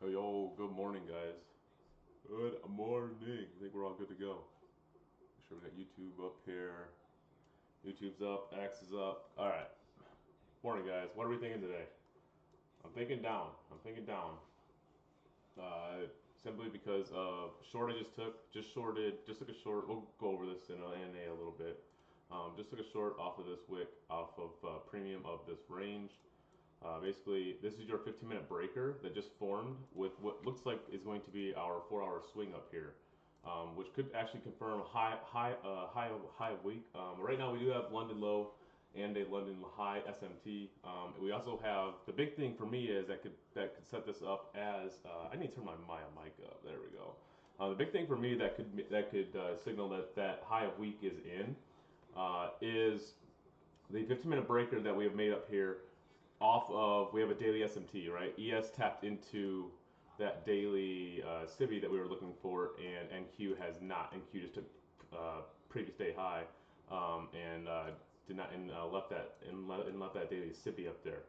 Hey, yo, good morning, guys. Good morning. I think we're all good to go. Make sure we got YouTube up here. YouTube's up, X is up. All right. Morning, guys. What are we thinking today? I'm thinking down. I'm thinking down. Uh, Simply because of short I just took a short. We'll go over this in a little bit. Just took a short off of this wick, off of premium of this range. Basically, this is your 15-minute breaker that just formed with what looks like is going to be our 4-hour swing up here, which could actually confirm high week. Right now, we do have London low and a London high SMT. We also have the big thing for me is that could set this up as I need to turn my mic up. There we go. The big thing for me that could signal that high of week is in is the 15-minute breaker that we have made up here off of, we have a daily SMT, right? ES tapped into that daily civvy that we were looking for, and NQ has not. NQ just took previous day high and did not and left that daily civvy up there.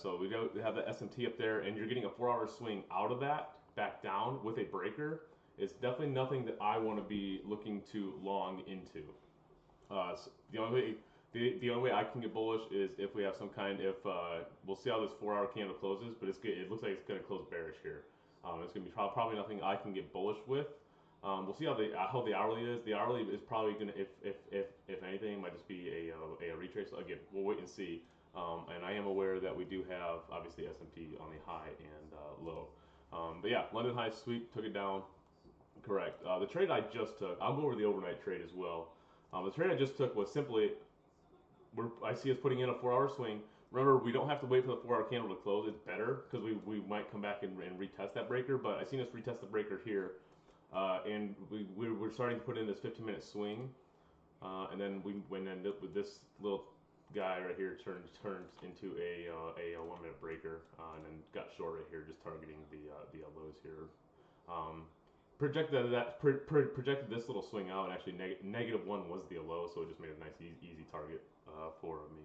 So we have the SMT up there, and you're getting a 4-hour swing out of that back down with a breaker. It's definitely nothing that I want to be looking to long into. So the only way I can get bullish is if we have some kind. If we'll see how this 4-hour candle closes, but it looks like it's going to close bearish here. It's going to be probably nothing I can get bullish with. We'll see how the hourly is. The hourly is probably going to, if anything, might just be a retrace. Again, we'll wait and see. And I am aware that we do have obviously S&P on the high and low. But yeah, London high sweep took it down. Correct. The trade I just took, I'll go over the overnight trade as well. The trade I just took was simply I see us putting in a 4-hour swing. Remember, we don't have to wait for the 4-hour candle to close. It's better because we might come back and retest that breaker. But I seen us retest the breaker here, and we're starting to put in this 15-minute swing, and then when then with this little guy right here turned into a 1-minute breaker, and then got short right here, just targeting the lows here. Projected this little swing out, and actually -1 was the low, so it just made a nice easy target for me.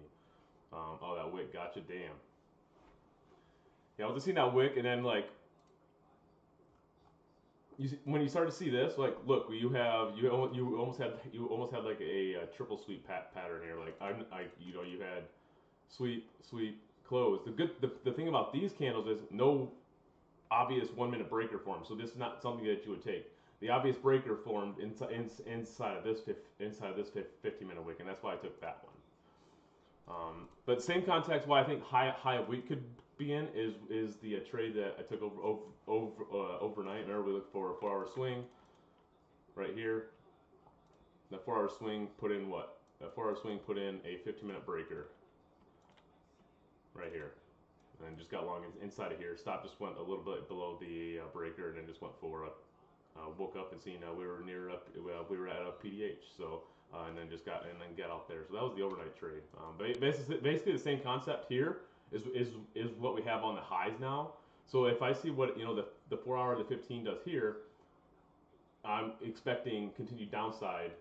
Oh, that wick, gotcha, damn. Yeah, I was just seeing that wick, and then like when you start to see this, like look, you almost had like a triple sweep pattern here. Like you had sweep close. The thing about these candles is no obvious 1-minute breaker form. So this is not something that you would take. The obvious breaker formed inside of this 15-minute wick, and that's why I took that one. But same context, why I think high of week could be in is the trade that I took overnight. Remember, we looked for a 4-hour swing right here. That 4-hour swing put in what? That 4-hour swing put in a 15-minute breaker right here, and just got long inside of here. Stop just went a little bit below the breaker, and then just went forward up. Woke up and seen we were near up. We were at a PDH, so and then get out there. So that was the overnight trade. Basically the same concept here is what we have on the highs now. So if I see what the 4-hour, the 15 does here, I'm expecting continued downside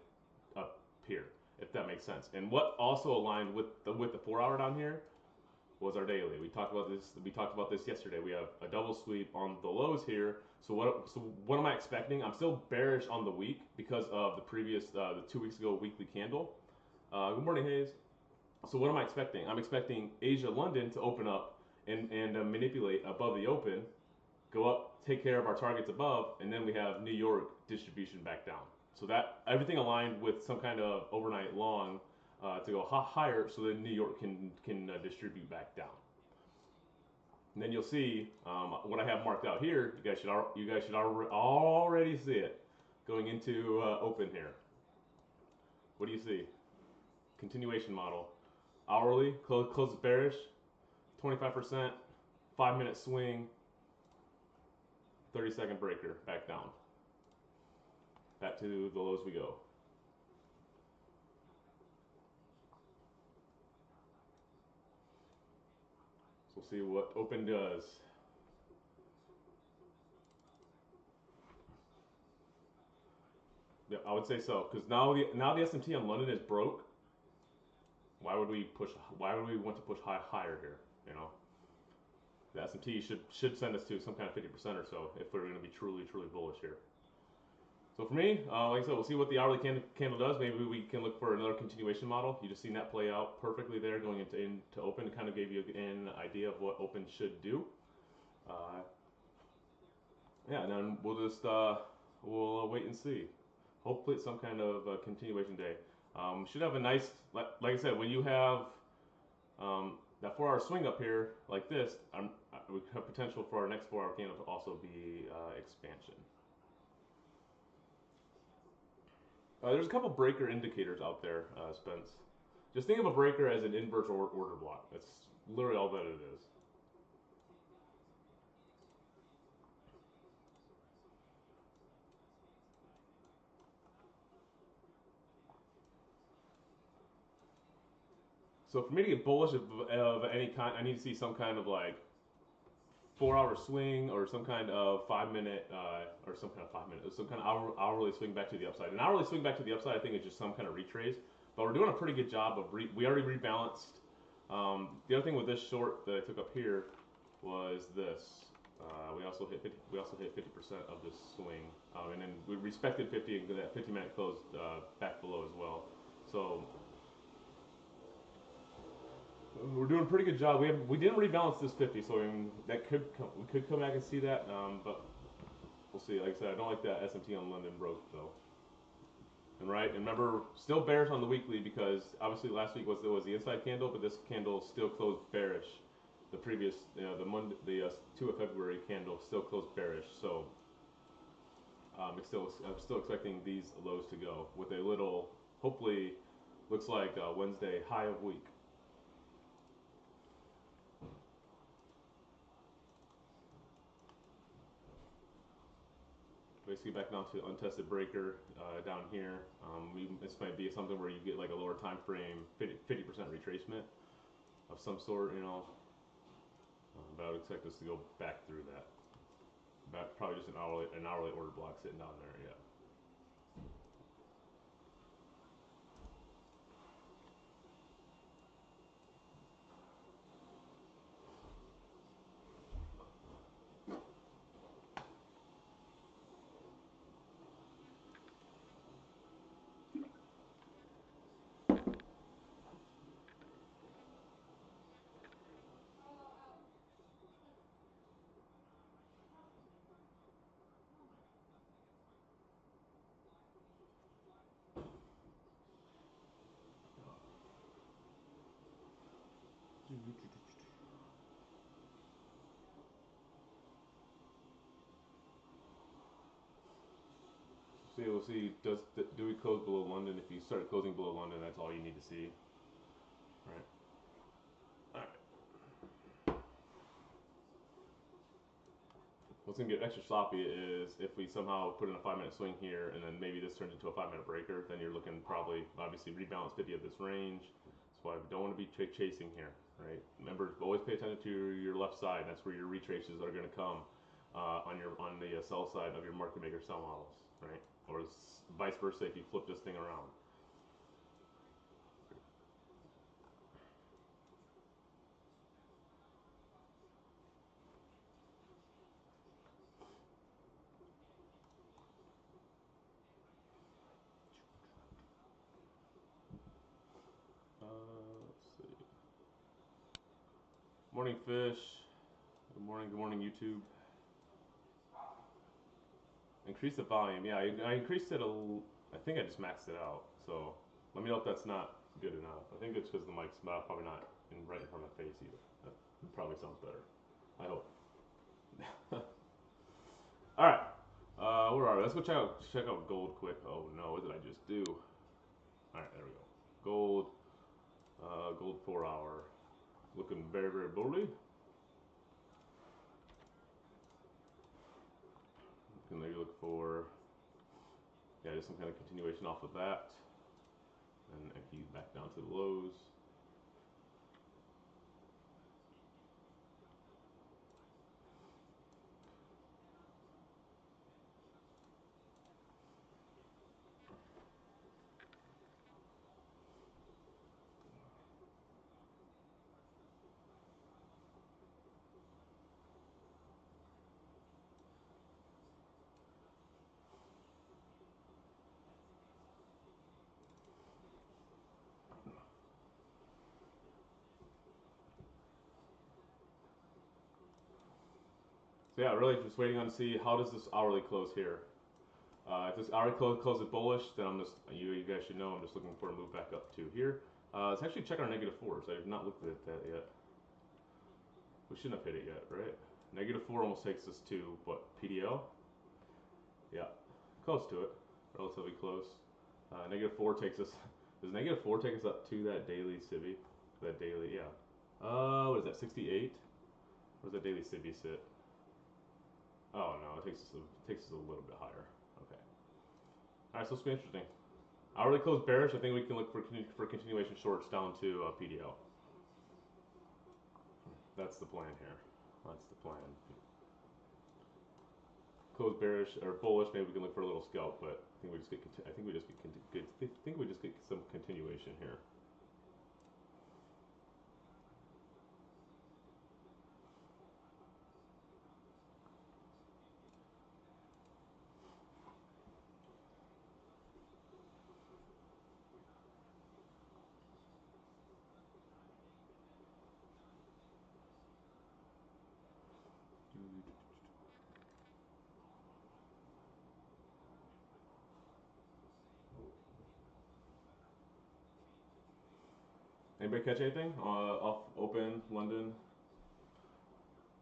up here, if that makes sense. And what also aligned with the 4-hour down here was our daily. We talked about this. We talked about this yesterday. We have a double sweep on the lows here. So what am I expecting? I'm still bearish on the week because of the previous the 2 weeks ago weekly candle. Good morning, Hayes. So what am I expecting? I'm expecting Asia London to open up and manipulate above the open, go up, take care of our targets above, and then we have New York distribution back down. So that everything aligned with some kind of overnight long to go higher, so that New York can distribute back down. And then you'll see what I have marked out here. You guys should already see it going into open here. What do you see? Continuation model. Hourly closes bearish, 25%, 5-minute swing, 30-second breaker back down. Back to the lows we go. We'll see what open does. Yeah, I would say so, because now the SMT on London is broke. Why would we want to push higher here? the S&P should send us to some kind of 50% or so if we're going to be truly bullish here. So for me, like I said, we'll see what the hourly candle does. Maybe we can look for another continuation model. You just seen that play out perfectly there going into open. It kind of gave you an idea of what open should do. Yeah, and then we'll just we'll wait and see. Hopefully it's some kind of continuation day. Should have a nice, like I said, when you have that 4-hour swing up here like this, we have potential for our next 4-hour candle to also be expansion. There's a couple breaker indicators out there, Spence. Just think of a breaker as an inverse order block. That's literally all that it is. So for me to get bullish of any kind, I need to see some kind of like 4-hour swing or some kind of 5-minute or some kind of hourly swing back to the upside. An hourly swing back to the upside, I think, is just some kind of retrace. But we're doing a pretty good job of we already rebalanced. The other thing with this short that I took up here was this. We also hit 50% of this swing, and then we respected 50 and that 50-minute closed back below as well. So we're doing a pretty good job. We didn't rebalance this 50, so I mean, we could come back and see that, but we'll see. Like I said, I don't like that SMT on London broke though. And right, and remember, still bearish on the weekly because obviously last week was the inside candle, but this candle still closed bearish. The previous, the 2 of February candle still closed bearish. So I'm still expecting these lows to go with a little, hopefully, looks like Wednesday high of week. Basically back down to untested breaker down here. This might be something where you get like a lower time frame, 50% retracement of some sort, but I would expect us to go back through that. Probably just an hourly order block sitting down there, yeah. So we'll see. Do we close below London? If you start closing below London, that's all you need to see. Right. All right. What's gonna get extra sloppy is if we somehow put in a 5-minute swing here, and then maybe this turns into a 5-minute breaker. Then you're looking probably obviously rebalance 50 of this range. That's why we don't want to be chasing here, right? Remember, always pay attention to your left side. That's where your retraces are going to come on the sell side of your market maker sell models, right? Or vice versa if you flip this thing around. Let's see. Morning, Fish. Good morning, YouTube. Increase the volume. Yeah, I increased it I think I just maxed it out. So let me know if that's not good enough. I think it's because the mic's probably not right in front of my face either. That probably sounds better. I hope. All right. Where are we? Let's go check out gold quick. Oh no, what did I just do? All right, there we go. Gold. Gold 4-hour. Looking very bully. And maybe look for, yeah, just some kind of continuation off of that. And he's back down to the lows. So yeah, really just waiting on to see how does this hourly close here. If this hourly closes bullish, then I'm just you guys should know I'm just looking for a move back up to here. Let's actually check our negative fours. I have not looked at that yet. We shouldn't have hit it yet, right? Negative 4 almost takes us to what, PDL? Yeah, close to it, relatively close. Negative 4 takes us. Does negative 4 take us up to that daily civvy? That daily, yeah. What is that? 68. Where's that daily civvy sit? Oh no, it takes us a little bit higher. Okay. All right, so this will be interesting. Hourly close bearish. I think we can look for continuation shorts down to PDL. That's the plan here. That's the plan. Close bearish or bullish. Maybe we can look for a little scalp, but I think we just get. I think we just get. I think we just get some continuation here. Anybody catch anything off open London?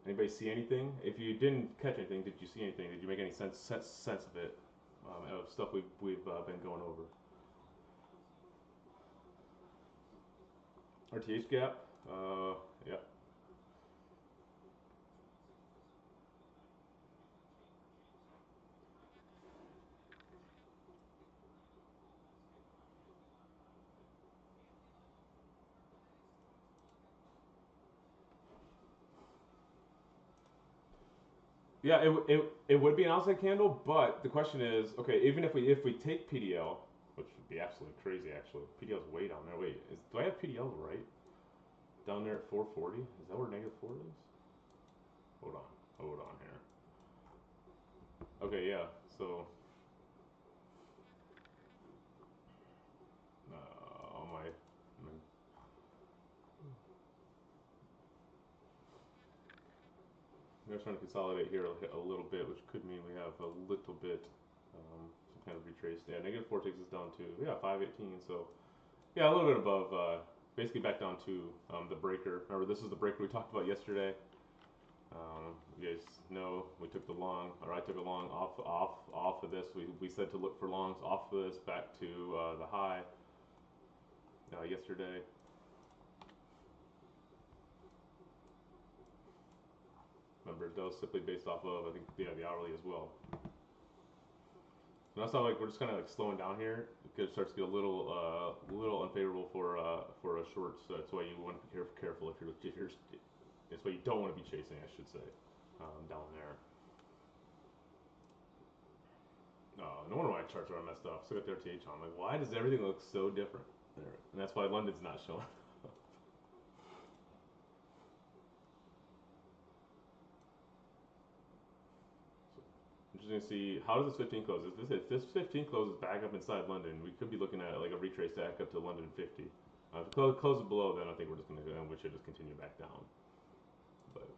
Anybody see anything? If you didn't catch anything, did you see anything? Did you make any sense of it? Of stuff we've been going over. RTH gap. Yeah. Yeah, it would be an outside candle, but the question is, okay, even if we take PDL, which would be absolutely crazy actually. PDL's way down there. Wait, do I have PDL right? Down there at 440? Is that where negative 4 is? Hold on here. Okay, yeah. So, my I'm trying to consolidate here a little bit, which could mean we have a little bit some kind of retrace. Yeah, negative 4 takes us down to 518. So yeah, a little bit above. Basically back down to the breaker. Remember, this is the breaker we talked about yesterday. You guys know we took the long, or I took a long off of this. We said to look for longs off of this back to the high yesterday. Remember, that was simply based off of, I think, the hourly as well. And that's how we're just kind of slowing down here. It starts to get a little unfavorable for a short. So that's why you want to be careful if you're. That's why you don't want to be chasing, I should say, down there. No wonder why charts are messed up. So I got the RTH on. Like, why does everything look so different there? And that's why London's not showing. Interesting to see how does this 15 close. If this 15 closes back up inside London, we could be looking at like a retrace back up to London 50. If it closes below, then I think we're just gonna go, and we should just continue back down. But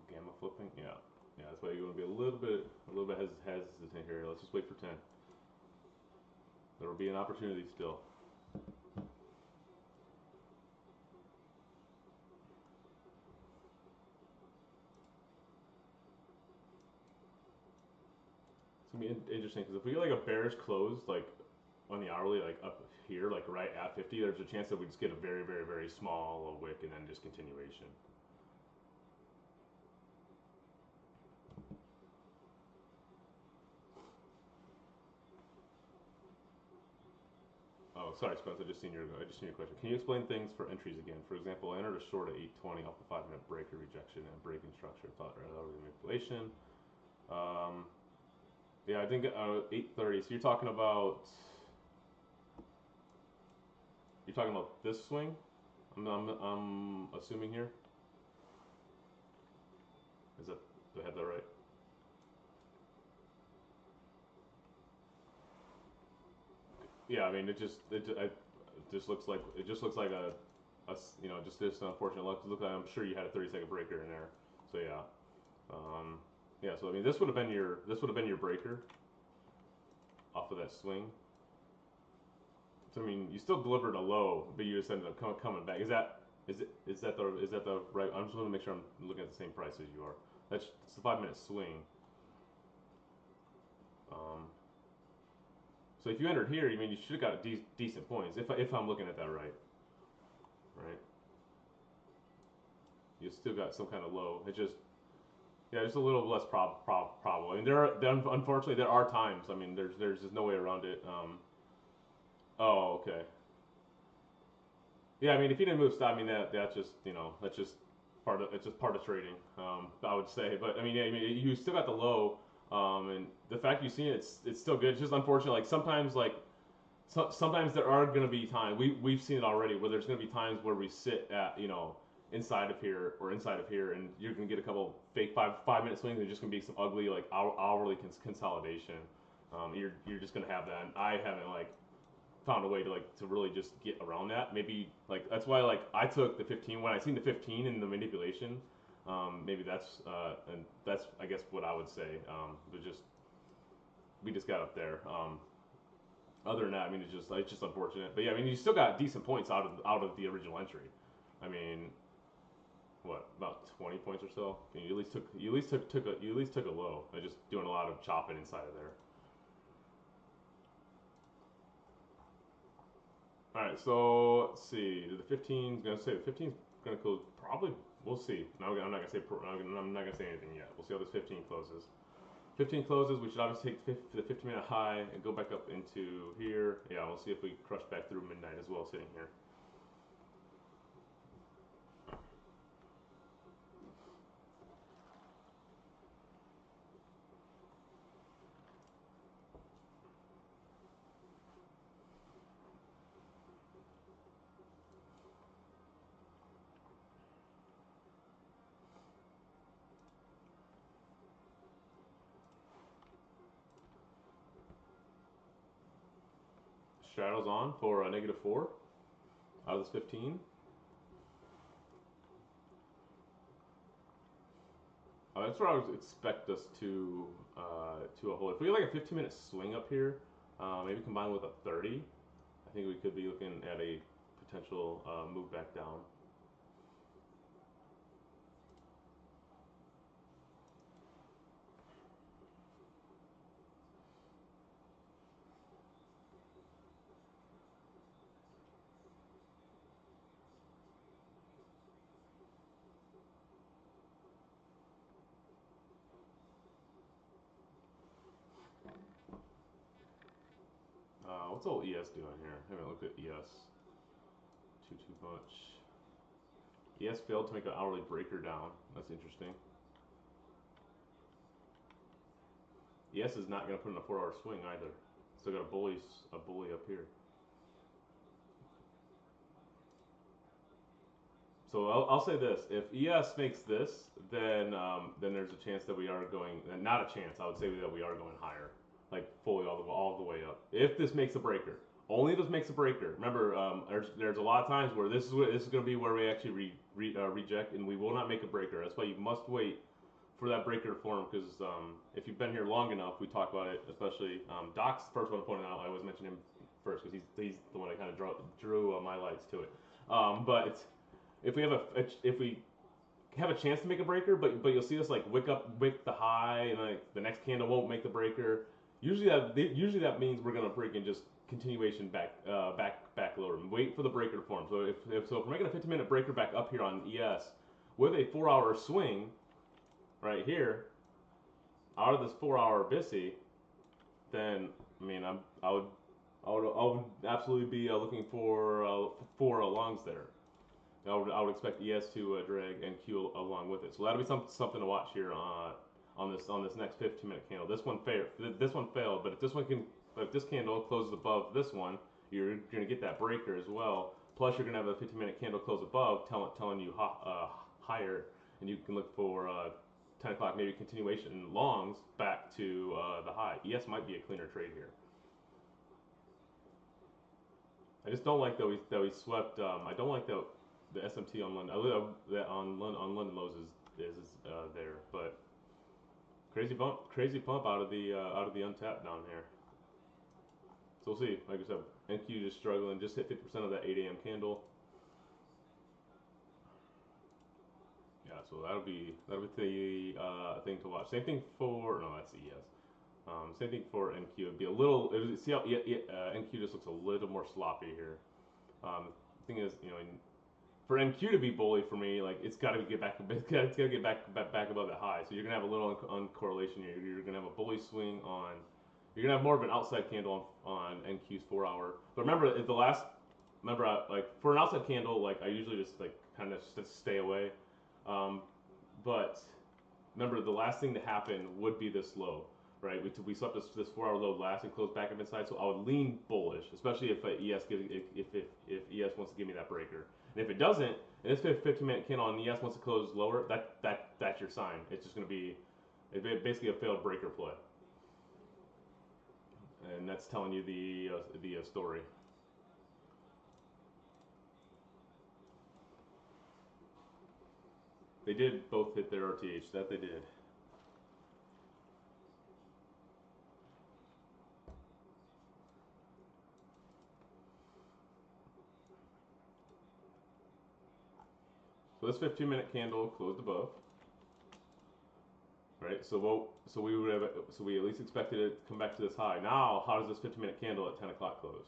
gamma flipping, yeah, that's why you're gonna be a little bit hesitant here. Let's just wait for 10. There will be an opportunity still. It's gonna be interesting because if we get like a bearish close, like on the hourly, like up here, like right at 50, there's a chance that we just get a very small wick and then just continuation. Oh, sorry, Spence. I just seen your question. Can you explain things for entries again? For example, I entered a short at 820 off the 5-minute breaker rejection and breaking structure. Thought that was manipulation. Um, yeah, I think 8:30. So you're talking about this swing. I'm assuming here. Is that do I have that right? Yeah, I mean it just looks like just this unfortunate luck. Look, I'm sure you had a 30-second breaker in there. So yeah, um, yeah. So I mean this would have been your breaker off of that swing. So I mean you still delivered a low, but you just ended up coming back. Is that the right? I'm just want to make sure I'm looking at the same price as you are. It's the 5 minute swing. Um, so if you entered here, I mean you should have got decent points if I'm looking at that right, right? You still got some kind of low. It just Yeah, just a little less probable. I mean, unfortunately there are times. I mean, there's just no way around it. Oh, okay. Yeah, I mean, if you didn't move stop, I mean that's just part of trading. I would say, but I mean, yeah, I mean, you still got the low, and the fact you've seen it's still good. It's just unfortunate. Sometimes there are going to be times we've seen it already where there's going to be times where we sit at inside of here or inside of here, and you're going to get a couple fake five minute swings. There's just going to be some ugly like hourly consolidation. You're just going to have that. And I haven't found a way to really just get around that. Maybe that's why I took the 15 when I seen the 15 in the manipulation. Maybe that's I guess what I would say. But just we just got up there. Other than that, I mean, it's just unfortunate. But yeah, I mean, you still got decent points out of the original entry. I mean, what about 20 points or so? I mean, you at least took a low. Just doing a lot of chopping inside of there. All right, so let's see. The 15's gonna close probably. We'll see. Now I'm not gonna say. I'm not gonna say anything yet. We'll see how this 15 closes. 15 closes. We should obviously take the 15-minute high and go back up into here. Yeah, we'll see if we crush back through midnight as well, sitting here. Shadows on for a -4 out of this 15. That's where I would expect us to a hold. If we get like a 15-minute swing up here, maybe combined with a 30, I think we could be looking at a potential move back down. What's old ES doing here? I haven't looked at ES too much. ES failed to make an hourly breaker down. That's interesting. ES is not going to put in a 4-hour swing either. Still got a bully up here. So I'll say this: if ES makes this, then there's a chance that we are going. Not a chance. I would say that we are going higher, like fully all the way up. If this makes a breaker, only if this makes a breaker. Remember, there's a lot of times where this is going to be where we actually reject, and we will not make a breaker. That's why you must wait for that breaker to form. Because if you've been here long enough, we talk about it. Especially Doc's the first one to point it out. I always mention him first because he's the one that kind of drew my lights to it. But if we have a chance to make a breaker, but you'll see us wick the high, and like the next candle won't make the breaker. Usually that means we're gonna break and just continuation back lower and wait for the breaker to form. So if we're making a 15-minute breaker back up here on ES with a 4-hour swing right here out of this 4-hour BISI, then I mean I would absolutely be looking for longs there. I would expect ES to drag and Q along with it. So that'll be something to watch here on this next 15-minute candle. This one failed. This one failed, but if this one can, if this candle closes above this one, you're gonna get that breaker as well. Plus, you're gonna have a 15-minute candle close above, telling you higher, and you can look for 10 o'clock maybe continuation longs back to the high. ES might be a cleaner trade here. I just don't like that we swept. I don't like that the SMT on London. That on London lows is there, but crazy pump out of the untapped down here. So we'll see. Like I said, NQ just struggling. Just hit 50% of that 8 a.m. candle. Yeah, so that'll be the thing to watch. Same thing for no, that's ES. Same thing for NQ. It'd be a little. See how NQ just looks a little more sloppy here. The thing is, for NQ to be bully for me, like it's got to get back. It's got to get back above that high. So you're gonna have a little uncorrelation here. You're gonna have a bully swing on. You're gonna have more of an outside candle on NQ's 4 hour. But remember, like for an outside candle, like I usually just like kind of just stay away. But remember, the last thing to happen would be this low, right? We swept this 4 hour low last and closed back up inside, so I would lean bullish, especially if if ES wants to give me that breaker. And if it doesn't, and this 15-minute candle on ES wants to close lower, that's your sign. It's just going to be basically a failed breaker play, and that's telling you the story. They did both hit their RTH. That they did. So this 15-minute candle closed above, right? So we at least expected it to come back to this high. Now, how does this 15-minute candle at 10 o'clock close?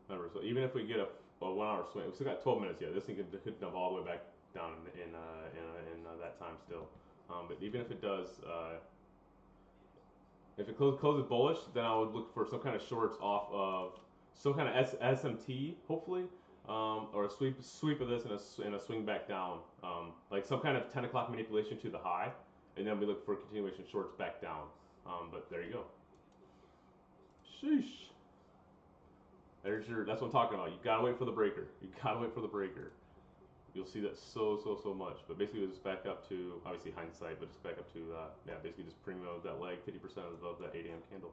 Remember, so even if we get a 1 hour swing, we still got 12 minutes yet. This thing could dump all the way back down in that time still. But even if it does, if it closes bullish, then I would look for some kind of shorts off of some kind of SMT, hopefully, or a sweep of this and a swing back down, like some kind of 10 o'clock manipulation to the high, and then we look for continuation shorts back down. But there you go. Sheesh. That's what I'm talking about. You gotta wait for the breaker. You gotta wait for the breaker. You'll see that so much. But basically, just back up to obviously hindsight, but just back up to basically just premium of that leg 50% above that 8 a.m. candle.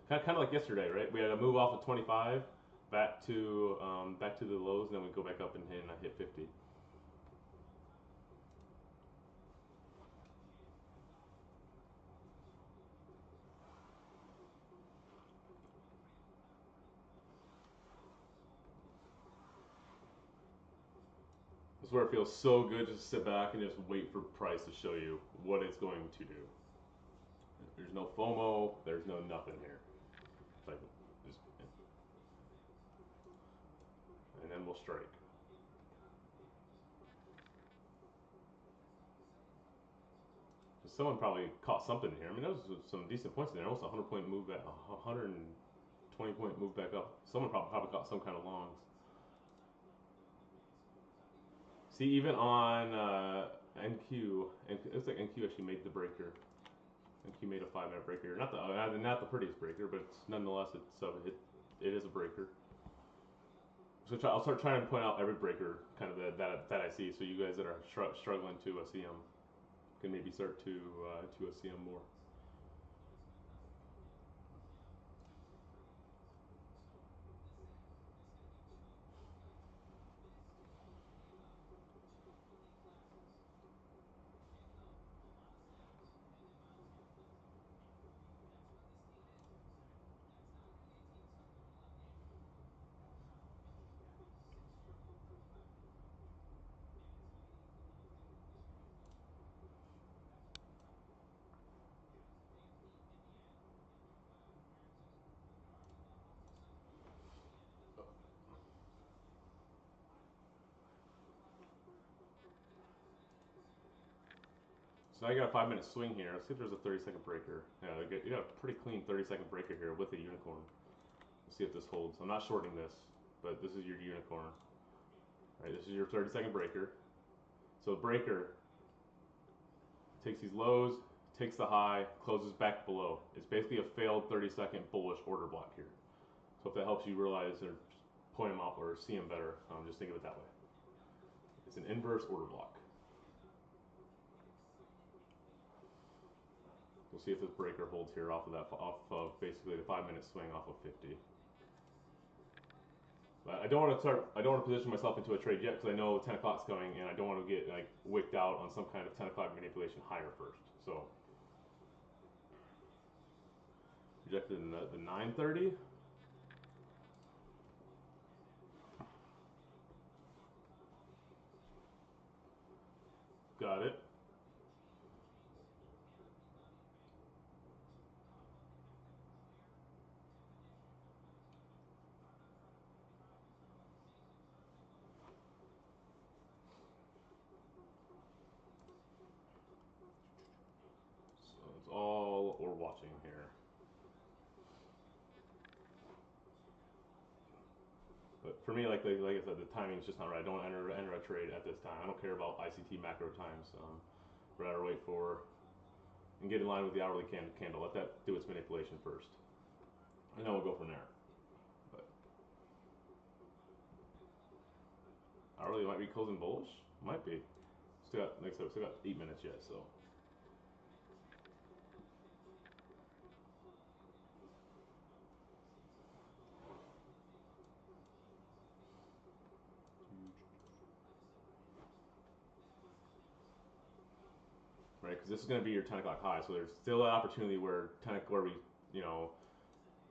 Kind of like yesterday, right? We had a move off of 25 back to the lows, and then we go back up and hit 50. This is where it feels so good just to sit back and just wait for price to show you what it's going to do. There's no FOMO. There's no nothing here. It's like just, and then we'll strike. Someone probably caught something here. I mean, there was some decent points in there. Almost a 100-point move back, 120-point move back up. Someone probably caught some kind of longs. See, even on NQ, it looks like NQ actually made the breaker. NQ made a 5-minute breaker. Not the prettiest breaker, but it's nonetheless it is a breaker. So I'll start trying to point out every breaker kind of that I see, so you guys that are struggling to see them can maybe start to see them more. So now you got a 5-minute swing here. Let's see if there's a 30-second breaker. Yeah, you got a pretty clean 30-second breaker here with a unicorn. Let's see if this holds. I'm not shorting this, but this is your unicorn. All right, this is your 30-second breaker. So breaker takes these lows, takes the high, closes back below. It's basically a failed 30-second bullish order block here. So if that helps you realize or point them out or see them better, just think of it that way. It's an inverse order block. We'll see if this breaker holds here off of basically the 5-minute swing off of 50. But I don't want to position myself into a trade yet because I know 10 o'clock's coming and I don't want to get like wicked out on some kind of 10 o'clock manipulation higher first. So rejected in the 9:30. Got it. So it's all we're watching here. But for me, like I said, the timing's just not right. I don't enter a trade at this time. I don't care about ICT macro times. Rather wait for and get in line with the hourly candle. Let that do its manipulation first, and then we'll go from there. But hourly might be closing bullish. Might be. Still got, like I said, still got 8 minutes yet. So. Right, because this is going to be your 10 o'clock high, so there's still an opportunity where where we,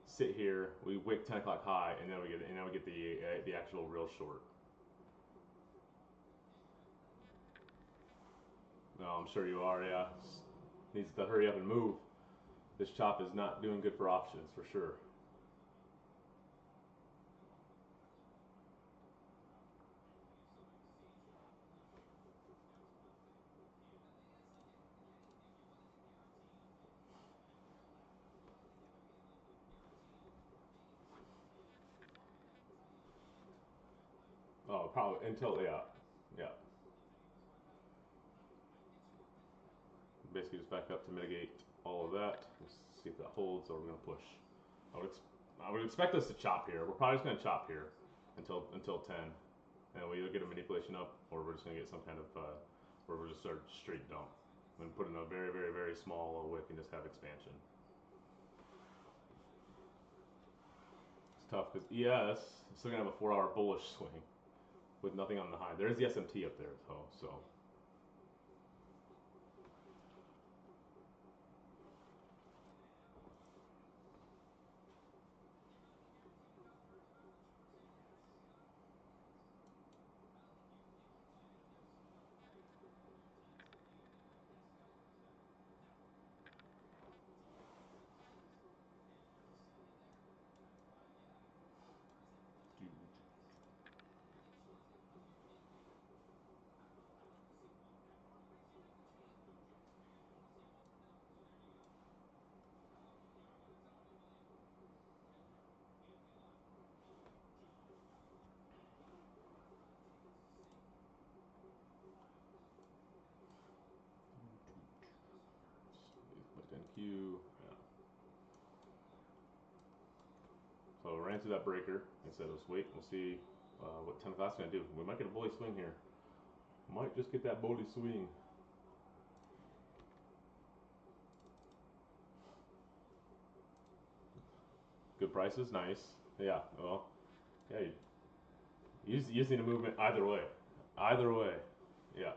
sit here, we wick 10 o'clock high, and then we get the actual real short. No, I'm sure you are. Yeah, needs to hurry up and move. This chop is not doing good for options for sure. Oh, probably until yeah. Basically, just back up to mitigate all of that. Let's see if that holds, or we're gonna push. I would expect us to chop here. We're probably just gonna chop here until 10, and we either get a manipulation up, or we're just gonna get some kind of where we're just start straight dump and put in a very, very, very small wick and just have expansion. It's tough because ES is still gonna have a 4-hour bullish swing with nothing on the high. There is the SMT up there though, so. Q. Yeah. So ran through that breaker and said, let's wait. We'll see what 10 o'clock's gonna do. We might get a bully swing here. Might just get that bully swing. Good prices, nice. Yeah. Well, yeah. You just need a movement either way. Either way. Yeah.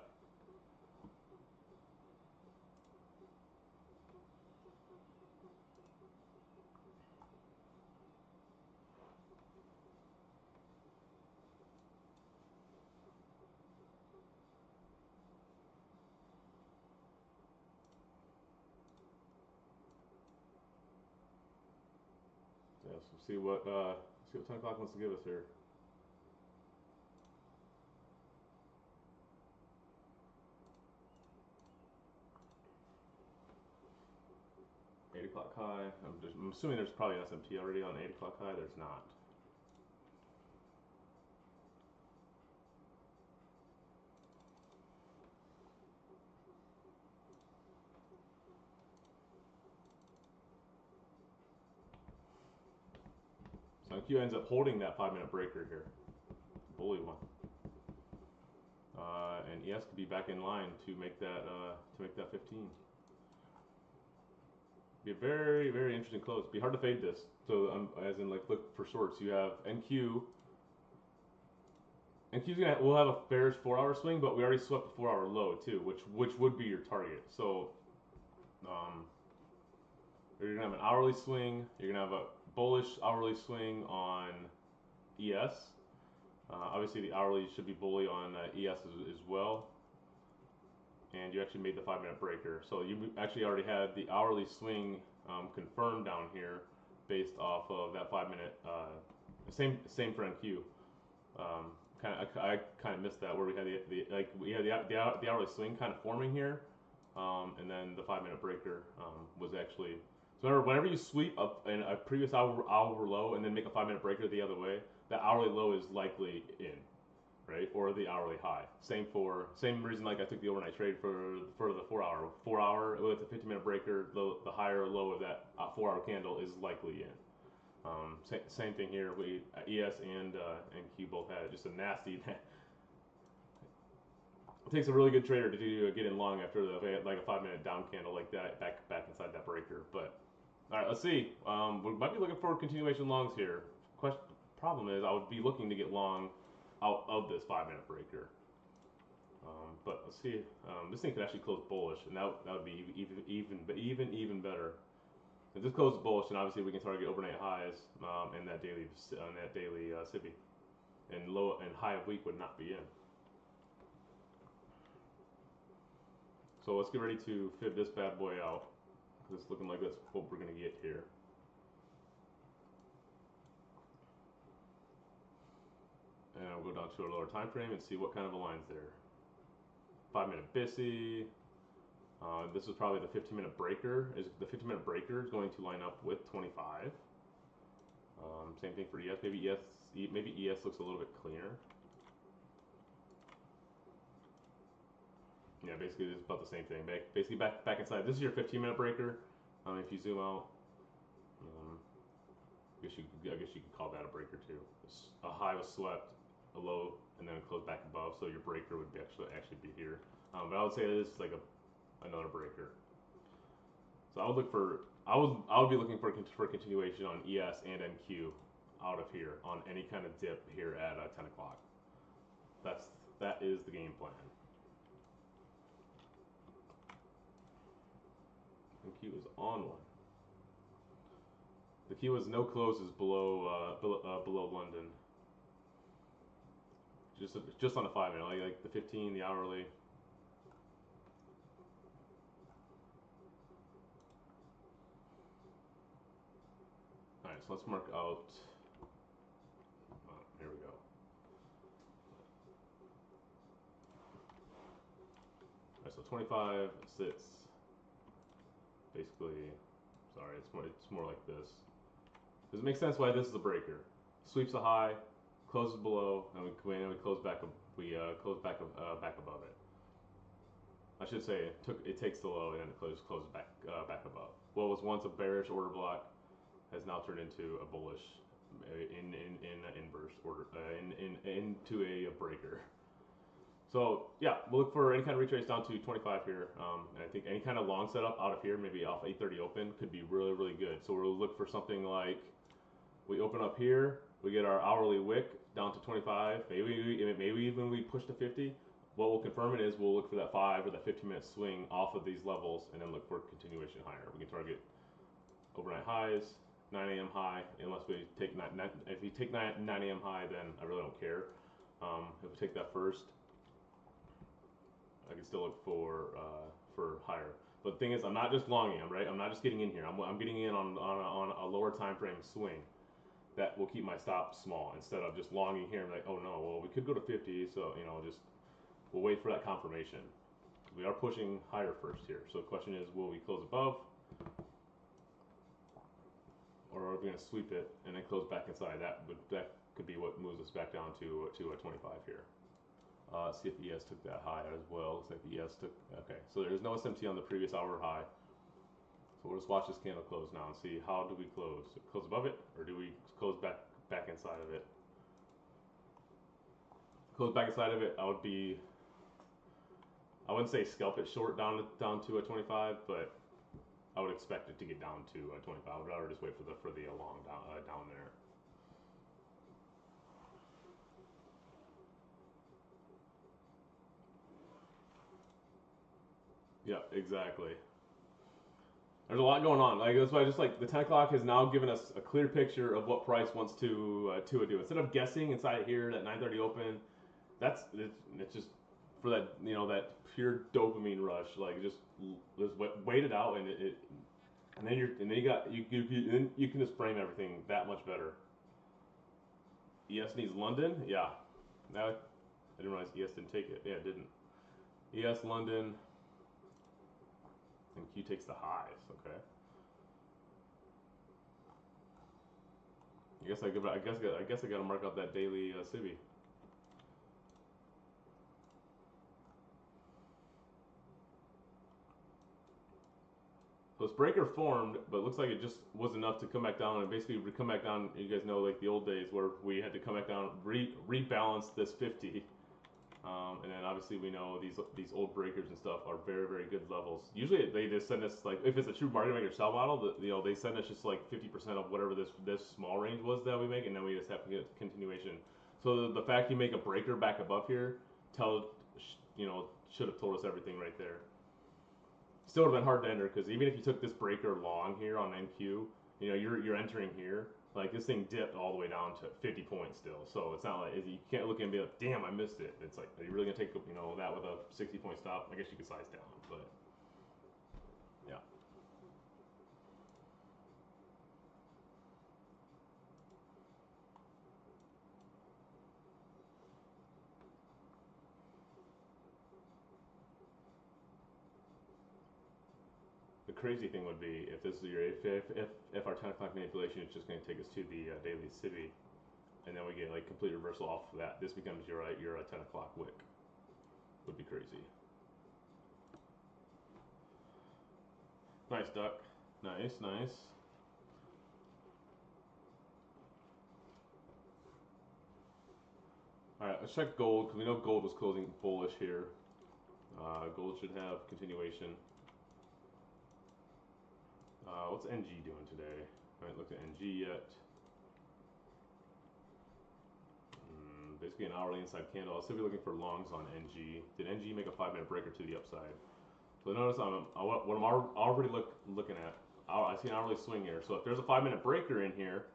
Yes. We'll see what 10 o'clock wants to give us here. 8 o'clock high. I'm assuming there's probably an SMT already on 8 o'clock high. There's not. So Q ends up holding that 5-minute breaker here. Bully one. And ES could be back in line to make that 15. Be a very, very interesting close. Be hard to fade this. So as in like look for shorts. You have NQ. NQ's we'll have a bearish 4-hour swing, but we already swept the 4-hour low too, which would be your target. So you're gonna have an hourly swing. You're gonna have a bullish hourly swing on ES. Obviously, the hourly should be bully on ES as well. And you actually made the 5-minute breaker. So you actually already had the hourly swing confirmed down here based off of that 5-minute. Same for NQ. I kind of missed that where we had the hourly swing kind of forming here, and then the 5-minute breaker was actually. So whenever you sweep up in a previous hour low and then make a 5-minute breaker the other way, the hourly low is likely in, right? Or the hourly high. Same reason like I took the overnight trade for the 4-hour. 4-hour with a 15-minute breaker, the higher low of that 4-hour candle is likely in. Same thing here. We ES and Q both had just a nasty. It takes a really good trader to get in long after like a 5-minute down candle like that back inside that breaker. But all right, let's see. We might be looking for continuation longs here. Problem is, I would be looking to get long out of this 5-minute breaker. But let's see. This thing could actually close bullish, and that would be even better. If this closes bullish, then obviously we can target overnight highs and that daily SIBI, and low and high of week would not be in. So let's get ready to fib this bad boy out. It's looking like that's what we're gonna get here. And I'll go down to a lower time frame and see what kind of aligns there. 5-minute BISI. This is probably the 15-minute breaker. The 15-minute breaker is going to line up with 25. Same thing for ES. Maybe ES looks a little bit cleaner. Yeah, basically it's about the same thing. Basically back inside. This is your 15-minute breaker. If you zoom out, I guess you could call that a breaker too. A high was swept, a low, and then it closed back above. So your breaker would actually be here. But I would say this is like another breaker. So I would look for I would be looking for continuation on ES and NQ out of here on any kind of dip here at 10 o'clock. That is the game plan. NQ is on one. The key was no closes below London. Just on the 5-minute, like the 15, the hourly. All right, so let's mark out. Here we go. All right, so 25 sits. Basically, sorry, it's more like this. Does it make sense why this is a breaker? Sweeps a high, closes below, and we close back. We close back above it. I should say it takes the low and then it closes back above. What was once a bearish order block has now turned into a bullish in inverse order into a breaker. So yeah, we'll look for any kind of retrace down to 25 here. And I think any kind of long setup out of here, maybe off 830 open, could be really, really good. So we'll look for something like we open up here, we get our hourly wick down to 25, maybe even we push to 50. What will confirm it is we'll look for that 5 or that 15-minute swing off of these levels and then look for continuation higher. We can target overnight highs, 9 a.m. high, unless we take if you take 9 a.m. high, then I really don't care. If we take that first, I can still look for higher. But the thing is, I'm not just longing, right? I'm not just getting in here. I'm getting in on a lower time frame swing that will keep my stop small instead of just longing here and like, oh no, well we could go to 50, so we'll wait for that confirmation. We are pushing higher first here. So the question is, will we close above? or are we going to sweep it and then close back inside? That could be what moves us back down to a 25 here. See if ES took that high as well. Looks like the ES took, okay. So there's no SMT on the previous hour high. So we'll just watch this candle close now and see how do we close. Close above it, or do we close back inside of it? Close back inside of it, I wouldn't say scalp it short down to a 25, but I would expect it to get down to a 25. I would rather just wait for the long down there. Yeah, exactly. There's a lot going on. Like that's why just like the 10 o'clock has now given us a clear picture of what price wants to do. Instead of guessing inside here at 9:30 open, it's just for that that pure dopamine rush. Like just wait it out and then you can just frame everything that much better. ES needs London, yeah. Now I didn't realize ES didn't take it. Yeah, it didn't. ES London. And Q takes the highs, okay. I guess I gotta mark out that daily Cibi. So this breaker formed, but it looks like it just was enough to come back down and basically come back down. You guys know like the old days where we had to come back down, rebalance this 50. And then obviously we know these old breakers and stuff are very, very good levels. Usually they just send us like, if it's a true market maker sell model, they send us just like 50% of whatever this small range was that we make, and then we just have to get continuation. So the fact you make a breaker back above here should have told us everything right there. Still would have been hard to enter because even if you took this breaker long here on NQ, you're entering here. Like this thing dipped all the way down to 50 points still, so it's not like you can't look and be like, damn, I missed it. It's like, are you really gonna take that with a 60-point stop? I guess you could size down, but yeah. The crazy thing would be if this is if our 10 o'clock manipulation is just gonna take us to the daily Cibi, and then we get like complete reversal off of that. This becomes your 10 o'clock wick. Would be crazy. Nice duck. Nice, nice. All right, let's check gold because we know gold was closing bullish here. Gold should have continuation. What's NG doing today? I haven't looked at NG yet. Basically an hourly inside candle. I'll still be looking for longs on NG. Did NG make a 5-minute breaker to the upside? So notice what I'm already looking at. I see an hourly swing here. So if there's a 5-minute breaker in here,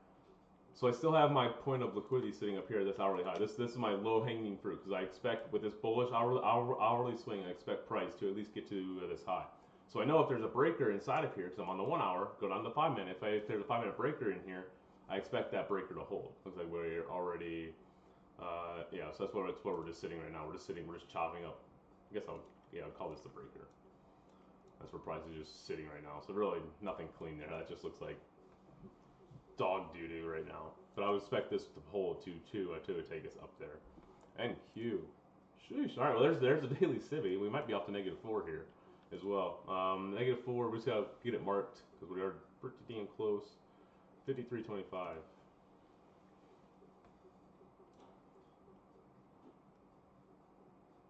so I still have my point of liquidity sitting up here. That's hourly high. This is my low hanging fruit because I expect with this bullish hourly swing, I expect price to at least get to this high. So I know if there's a breaker inside of here, because I'm on the 1 hour, go down to the 5-minute. If there's a 5-minute breaker in here, I expect that breaker to hold. Looks like we're already, yeah. So that's where we're just sitting right now. We're just chopping up. I guess I'll call this the breaker. That's where price is just sitting right now. So really nothing clean there. That just looks like dog doo doo right now. But I would expect this to hold to take us up there. And Q. Sheesh. All right. Well, there's a daily Cibi. We might be off to -4 here as well. -4. We just gotta get it marked because we are pretty damn close. 53.25.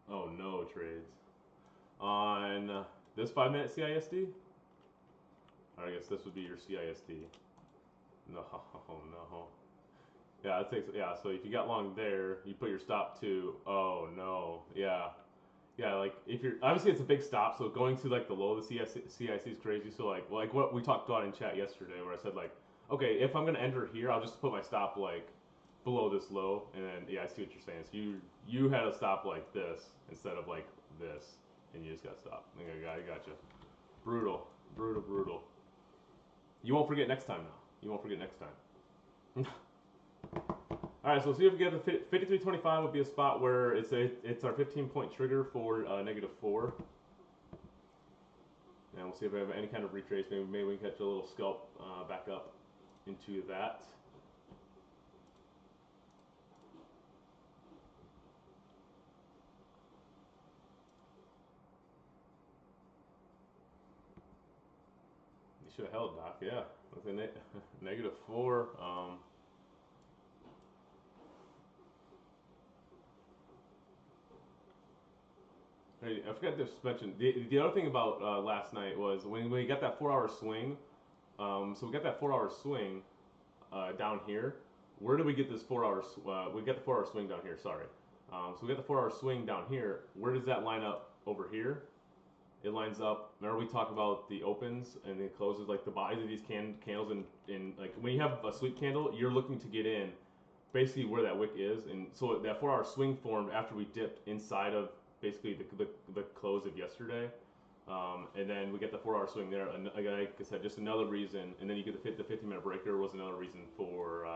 Oh no, trades on this 5-minute CISD. Or I guess this would be your CISD. No, no. Yeah, it takes. Yeah, so if you got long there, you put your stop to. Oh no, yeah. Like if you're obviously it's a big stop, so going to like the low of the CIC is crazy. So like what we talked about in chat yesterday, where I said like, okay, if I'm gonna enter here, I'll just put my stop like below this low, and then yeah, I see what you're saying. So you had a stop like this instead of like this, and you just got stopped. Okay, I got you. Brutal. You won't forget next time now. You won't forget next time. All right, so see if we get a 53.25 would be a spot where it's our 15-point trigger for -4, and we'll see if we have any kind of retrace. Maybe we can catch a little scalp back up into that. You should have held, Doc. Yeah, with a -4. Hey, I forgot to mention the other thing about last night was when we got that 4-hour swing. So we got that 4-hour swing down here. Where did we get this 4 hours? We got the 4-hour swing down here. Sorry. So we got the 4-hour swing down here. Where does that line up over here? It lines up. Remember we talked about the opens and the closes, like the bodies of these candles, in like when you have a sweep candle, you're looking to get in basically where that wick is, and so that 4-hour swing formed after we dipped inside of basically the close of yesterday. And then we get the 4-hour swing there, and like I said, just another reason. And then you get the 50-minute breaker was another reason for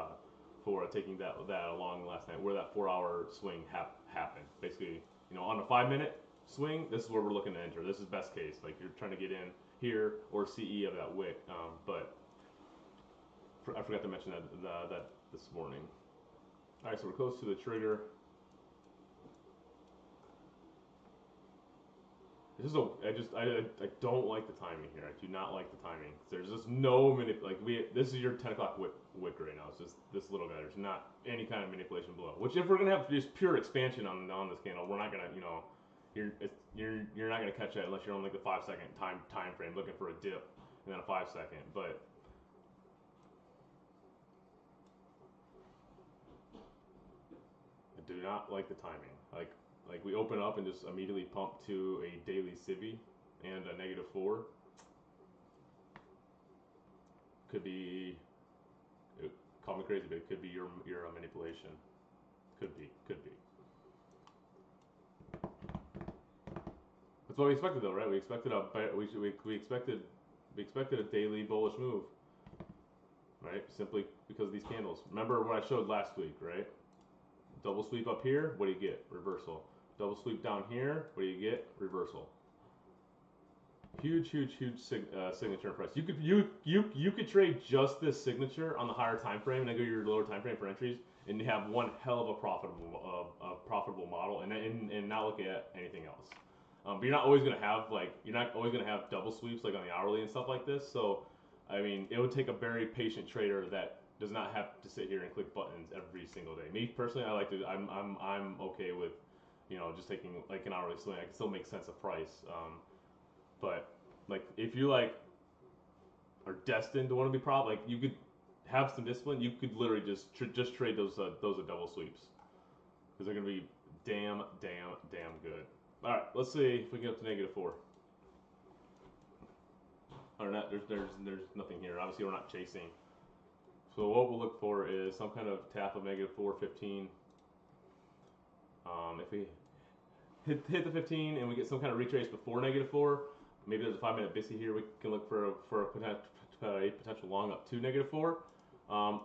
taking that along last night, where that 4-hour swing happened. Basically, on a 5-minute swing, this is where we're looking to enter. This is best case, like you're trying to get in here or CE of that wick. But I forgot to mention that this morning. All right, so we're close to the trigger. This is I don't like the timing here. I do not like the timing. There's just no this is your 10 o'clock wick right now. It's just this little guy. There's not any kind of manipulation below. Which if we're gonna have just pure expansion on this candle, we're not gonna you're not gonna catch that unless you're on like the 5-second time frame looking for a dip and then a 5-second. But I do not like the timing. Like we open up and just immediately pump to a daily civvy and a -4. Could be, call me crazy, but it could be your manipulation. Could be. That's what we expected though, right? We expected we expected a daily bullish move, right? Simply because of these candles. Remember what I showed last week, right? Double sweep up here, what do you get? Reversal. Double sweep down here, what do you get? Reversal. Huge signature price. You could trade just this signature on the higher time frame and then go your lower time frame for entries, and you have one hell of a profitable model, and not look at anything else. But you're not always gonna have double sweeps like on the hourly and stuff like this. So, I mean, it would take a very patient trader that does not have to sit here and click buttons every single day. Me personally, I'm okay with, just taking like an hourly swing. I can still make sense of price. But like if you are destined to want to be like you could have some discipline. You could literally just trade those double sweeps because they're gonna be damn good. All right, let's see if we can get up to -4. Or not. There's nothing here. Obviously, we're not chasing. So what we'll look for is some kind of tap of -415. If we hit the 15 and we get some kind of retrace before -4, maybe there's a 5-minute BISI here. We can look for a potential long up to -4.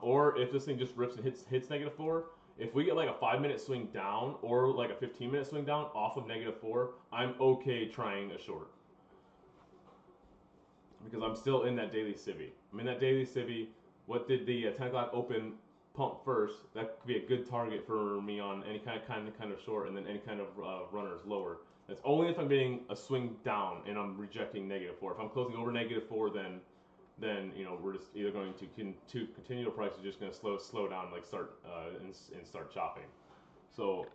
Or if this thing just rips and hits -4, if we get like a 5-minute swing down or like a 15-minute swing down off of -4, I'm okay trying a short. Because I'm still in that daily civvy. I'm in that daily civvy. What did the 10 o'clock open pump first? That could be a good target for me on any kind of short, and then any kind of runners lower. That's only if I'm getting a swing down and I'm rejecting -4. If I'm closing over -4, then we're just either going to continue the price, or just going to slow down, like start and start chopping. So,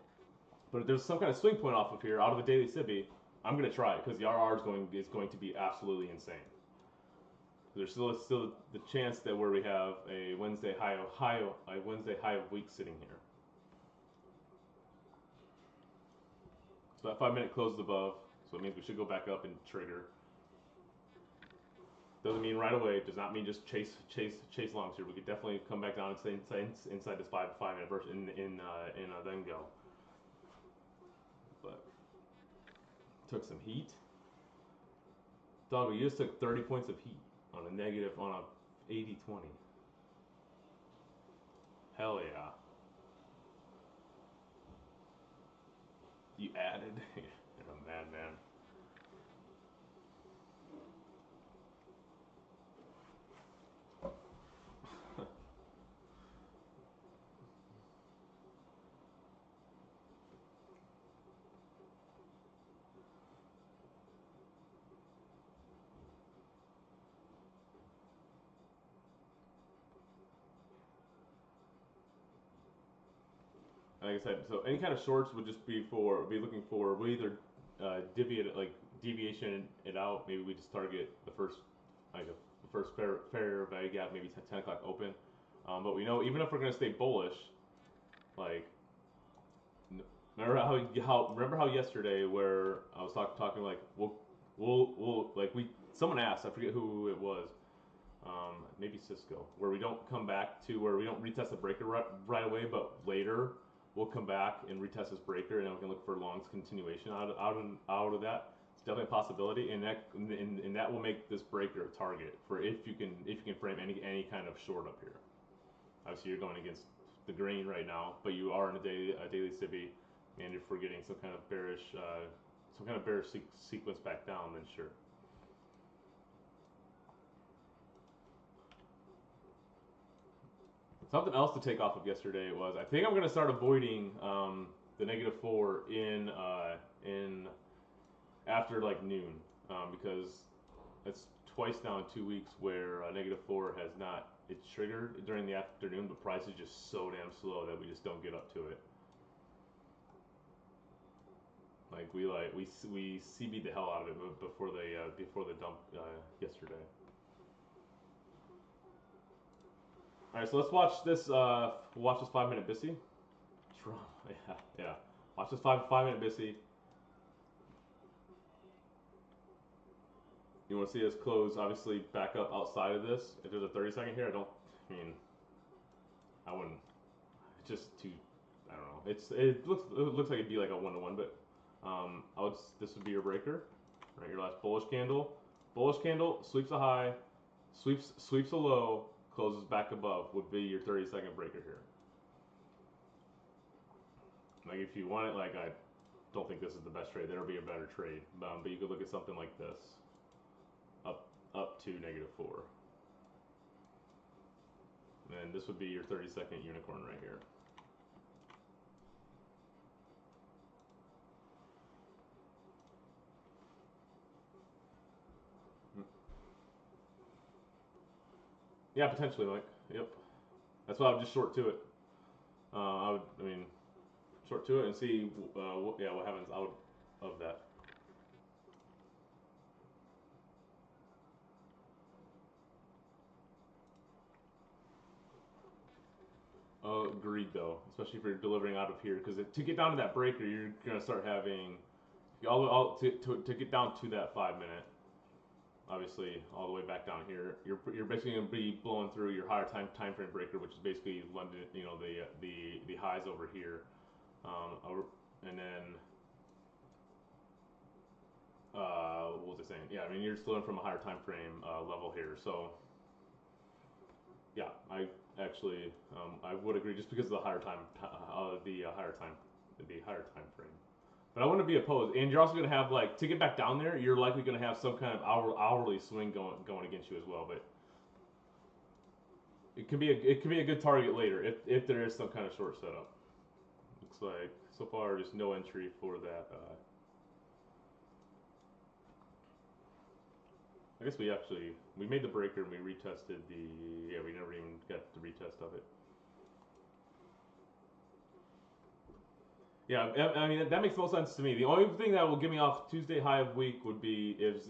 but if there's some kind of swing point off of here out of a daily civvy, I'm going to try it because the RR is going to be absolutely insane. There's still the chance that where we have a Wednesday high of week sitting here. So that 5-minute closes above, so it means we should go back up and trigger. Doesn't mean right away. Does not mean just chase longs here. We could definitely come back down and stay inside this 5-minute version in then go. But took some heat. Dog, we just took 30 points of heat on a 80-20. Hell yeah. You added? You're a madman. like I said, so any kind of shorts would just be looking for we either deviate like deviation it out. Maybe we just target the first like the first fair value gap, maybe 10 o'clock open. But we know even if we're gonna stay bullish, like remember how yesterday where I was talking like we'll like we someone asked, I forget who it was, maybe Cisco, where we don't come back to where we don't retest the breaker right away, but later we'll come back and retest this breaker, and then we can look for longs continuation out of that. It's definitely a possibility, and that will make this breaker a target for if you can frame any kind of short up here. Obviously, you're going against the grain right now, but you are in a daily civvy, and if we're getting some kind of bearish sequence back down, then sure. Something else to take off of yesterday was I think I'm going to start avoiding the -4 in after like noon because it's twice now in 2 weeks where -4 has not it's triggered during the afternoon, but price is just so damn slow that we just don't get up to it. Like we CB'd the hell out of it before the dump yesterday. All right, so let's watch this. Watch this 5-minute Bissy. Yeah. Watch this 5-minute Bissy. You want to see us close, obviously, back up outside of this. If there's a 30-second here, I wouldn't. It's just too. I don't know. It looks like it'd be like a 1-to-1, but this would be your breaker, right? Your last bullish candle. Bullish candle sweeps a high, sweeps a low. Closes back above would be your 30-second breaker here. Like if you want it, like I don't think this is the best trade. There'll be a better trade, but you could look at something like this, up to -4, and this would be your 30-second unicorn right here. Yeah, potentially, Mike. Yep. That's why I would just short to it. Short to it and see what happens out of that. Agreed, though, especially if you're delivering out of here, because to get down to that breaker, you're gonna start having to get down to that 5-minute. Obviously, all the way back down here, you're basically going to be blowing through your higher time frame breaker, which is basically London, the highs over here, and then what was I saying? Yeah, I mean you're still in from a higher time frame level here, so yeah, I actually I would agree just because of the higher time frame. But I wouldn't be opposed, and you're also going to have like to get back down there. You're likely going to have some kind of hourly swing going against you as well. But it can be a good target later if there is some kind of short setup. Looks like so far there's no entry for that. I guess we made the breaker and we retested we never even got the retest of it. Yeah, I mean that makes most sense to me. The only thing that will get me off Tuesday high of week would be if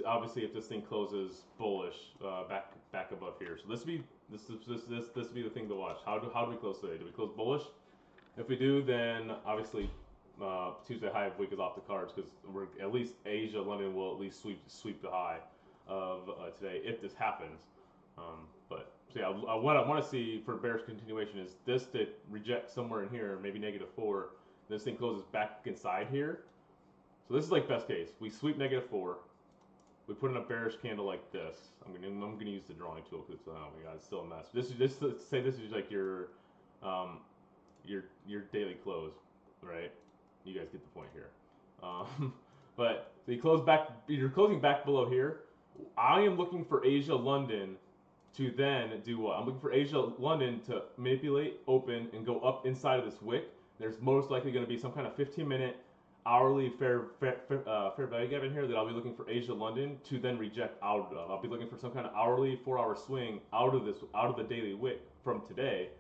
this thing closes bullish back above here. So this would be the thing to watch. How do we close today? Do we close bullish? If we do, then obviously Tuesday high of week is off the cards because we're at least Asia London will at least sweep the high of today if this happens. But so yeah, what I want to see for bearish continuation is this to reject somewhere in here, maybe -4. This thing closes back inside here. So this is like best case. We sweep -4. We put in a bearish candle like this. I'm gonna use the drawing tool because oh my god, it's still a mess. This is like your daily close, right? You guys get the point here. But so you close back. You're closing back below here. I am looking for Asia London to then do what? I'm looking for Asia London to manipulate, open, and go up inside of this wick. There's most likely going to be some kind of 15-minute hourly fair value gap in here that I'll be looking for Asia London to then reject out of. I'll be looking for some kind of hourly 4-hour swing out of the daily wick from today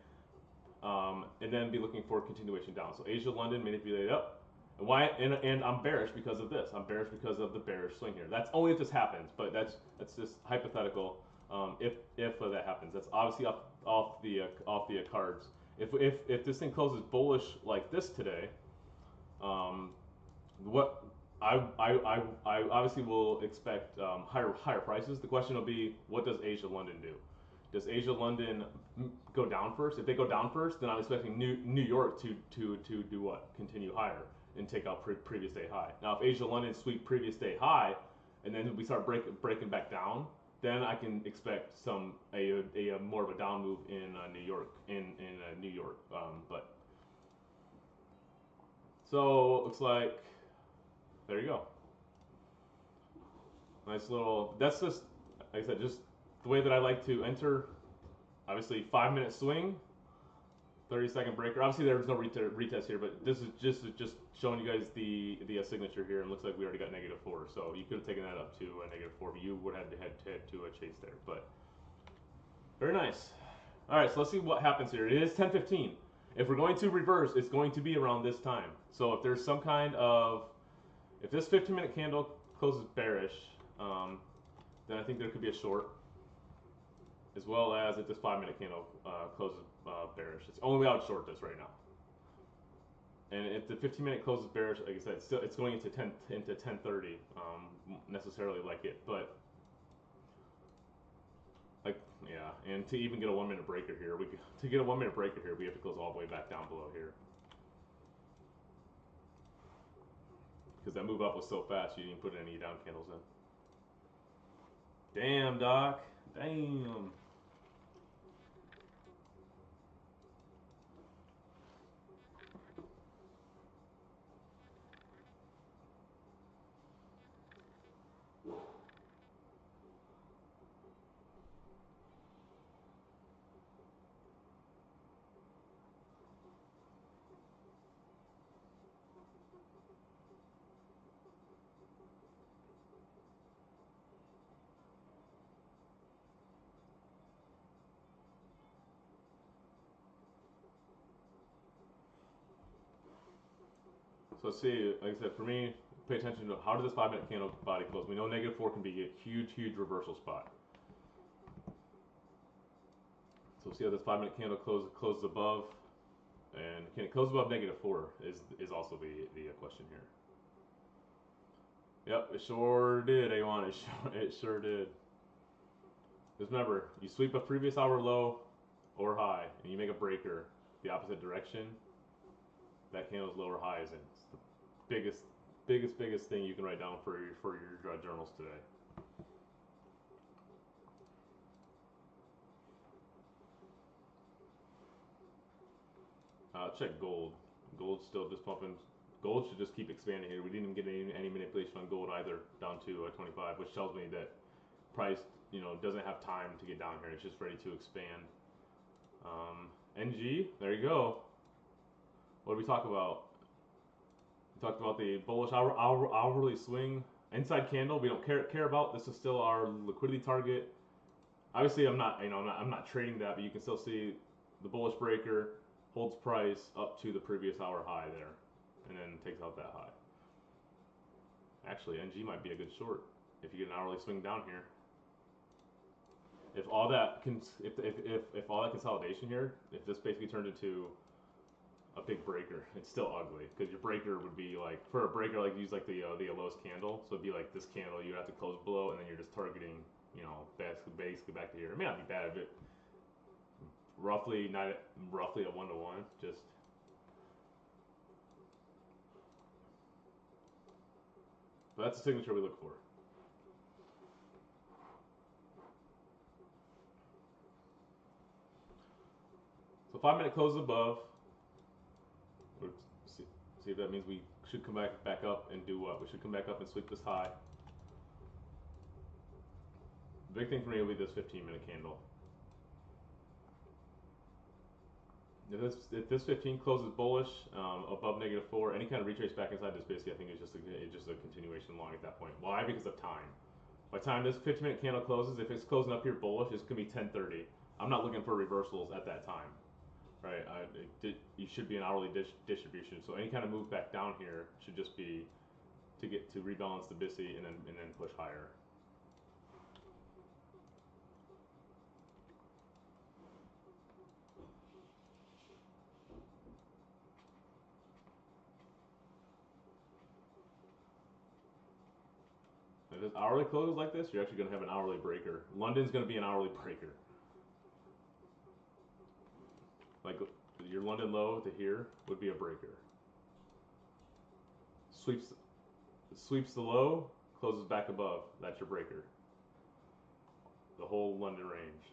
and then be looking for continuation down. So Asia London manipulated up. And why? And I'm bearish because of this. I'm bearish because of the bearish swing here. That's only if this happens, but that's just hypothetical. If that happens, that's obviously off the cards. If this thing closes bullish like this today, what I obviously will expect higher prices. The question will be, what does Asia London do? Does Asia London go down first? If they go down first, then I'm expecting New York to do what? Continue higher and take out previous day high. Now, if Asia London sweep previous day high, and then we start breaking back down, then I can expect a more of a down move in New York New York. But so it looks like there you go. Nice little. That's just like I said, just the way that I like to enter. Obviously, 5-minute swing, 30-second breaker. Obviously, there's no retest here, but this is just showing you guys the signature here, and it looks like we already got -4. So you could have taken that up to a -4, but you would have had to head to a chase there. But very nice. All right, so let's see what happens here. It is 10:15. If we're going to reverse, it's going to be around this time. So if there's some kind of, if this 15-minute candle closes bearish, then I think there could be a short, as well as if this 5-minute candle closes bearish. It's the only way I would short this right now. And if the 15-minute closes bearish, like I said, it's going into 10:30, necessarily like it, but like yeah. And to even get a 1-minute breaker here, we have to close all the way back down below here, because that move up was so fast you didn't put any down candles in. Damn, Doc. Damn. So let's see, like I said, for me, pay attention to how does this 5-minute candle body close. We know -4 can be a huge reversal spot. So see how this 5-minute candle closes above, and can it close above -4 is also the question here. Yep, it sure did, A1. It sure did. Just remember, you sweep a previous hour low or high, and you make a breaker the opposite direction. That candle's low or high is in. It's the biggest thing you can write down for your journals today. Check gold. Gold's still just pumping. Gold should just keep expanding here. We didn't even get any manipulation on gold either, down to 25, which tells me that price, doesn't have time to get down here. It's just ready to expand. NG, there you go. What did we talk about? We talked about the bullish hourly swing. Inside candle, we don't care about. This is still our liquidity target. Obviously, I'm not trading that, but you can still see the bullish breaker holds price up to the previous hour high there, and then takes out that high. Actually, NG might be a good short if you get an hourly swing down here. If all that if all that consolidation here, if this basically turned into a big breaker, it's still ugly, because your breaker would be like, for a breaker, like use like the lowest candle, so it'd be like this candle you have to close below, and then you're just targeting, basically back to here. It may not be bad, but roughly a 1-to-1, just. But that's the signature we look for. So 5-minute close above. See if that means we should come back up and do what? We should come back up and sweep this high. The big thing for me will be this 15-minute candle. If this 15 closes bullish above -4, any kind of retrace back inside this, basically I think it's just a continuation long at that point. Why? Because of time. By the time this 15-minute candle closes, if it's closing up here bullish, it's gonna be 10:30. I'm not looking for reversals at that time. right? You should be an hourly distribution. So any kind of move back down here should just be to get to rebalance the BISI and then push higher. If this hourly closes like this, you're actually going to have an hourly breaker. London's going to be an hourly breaker. Like your London low to here would be a breaker. Sweeps the low, closes back above. That's your breaker. The whole London range.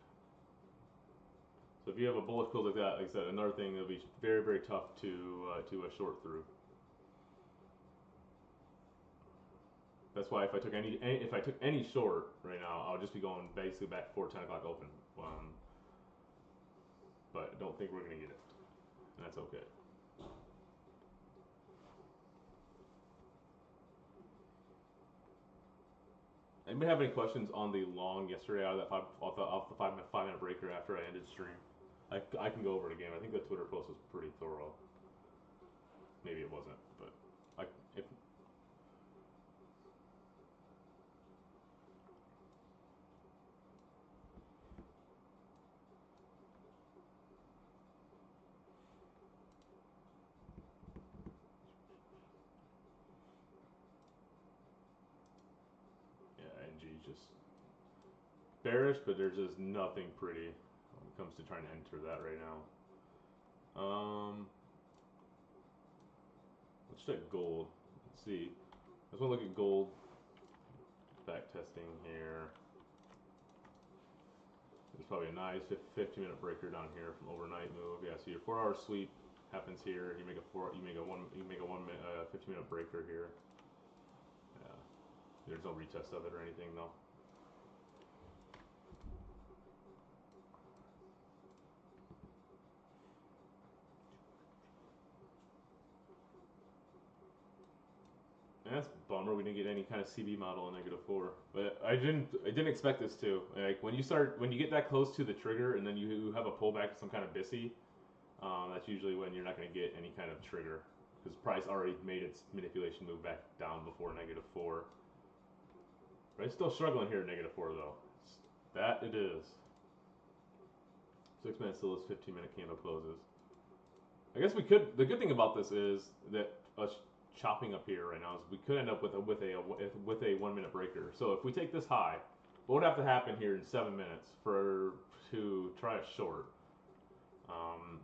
So if you have a bullish close like that, like I said, another thing that'll be very, very tough to short through. That's why if I took any short right now, I would just be going basically back before 10 o'clock open. But I don't think we're gonna get it, and that's okay. Anybody have any questions on the long yesterday out of that off the 5 minute breaker after I ended stream? I can go over it again. I think the Twitter post was pretty thorough. Maybe it wasn't, but if yeah, NG just bearish, but there's just nothing pretty when it comes to trying to enter that right now. Let's check gold. Let's see. I just want to look at gold back testing here. There's probably a nice 15-minute breaker down here from overnight move. Yeah, so your 4-hour sweep happens here. You make a 15-minute breaker here. Yeah, there's no retest of it or anything though. And that's a bummer. We didn't get any kind of CB model in -4, but I didn't expect this too. Like when you get that close to the trigger and then you have a pullback to some kind of BISI, that's usually when you're not going to get any kind of trigger because price already made its manipulation move back down before -4. But it's still struggling here at -4 though. That it is. 6 minutes till this 15-minute candle closes. I guess we could. The good thing about this is that us chopping up here right now is we could end up with a 1-minute breaker. So if we take this high, what would have to happen here in 7 minutes to try a short?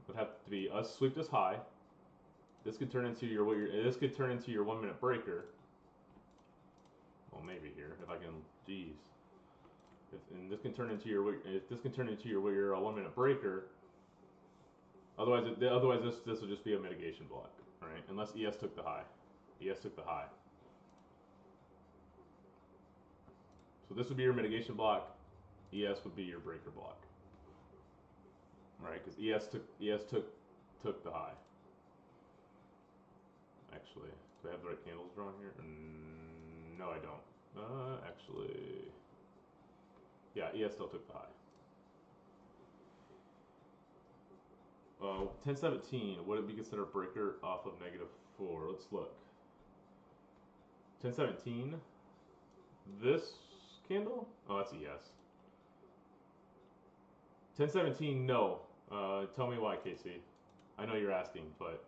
Would have to be us sweep this high. This could turn into your 1-minute breaker. Well, maybe here if I can. Geez. And this can turn into your 1-minute breaker. Otherwise this will just be a mitigation block, right? Unless ES took the high. ES took the high. So this would be your mitigation block. ES would be your breaker block, right? Because ES took the high. Actually, do I have the right candles drawn here? No, I don't. Actually, yeah, ES still took the high. 1017, would it be considered a breaker off of -4? Let's look. 1017, this candle? Oh, that's ES. 1017, no. Tell me why, Casey. I know you're asking, but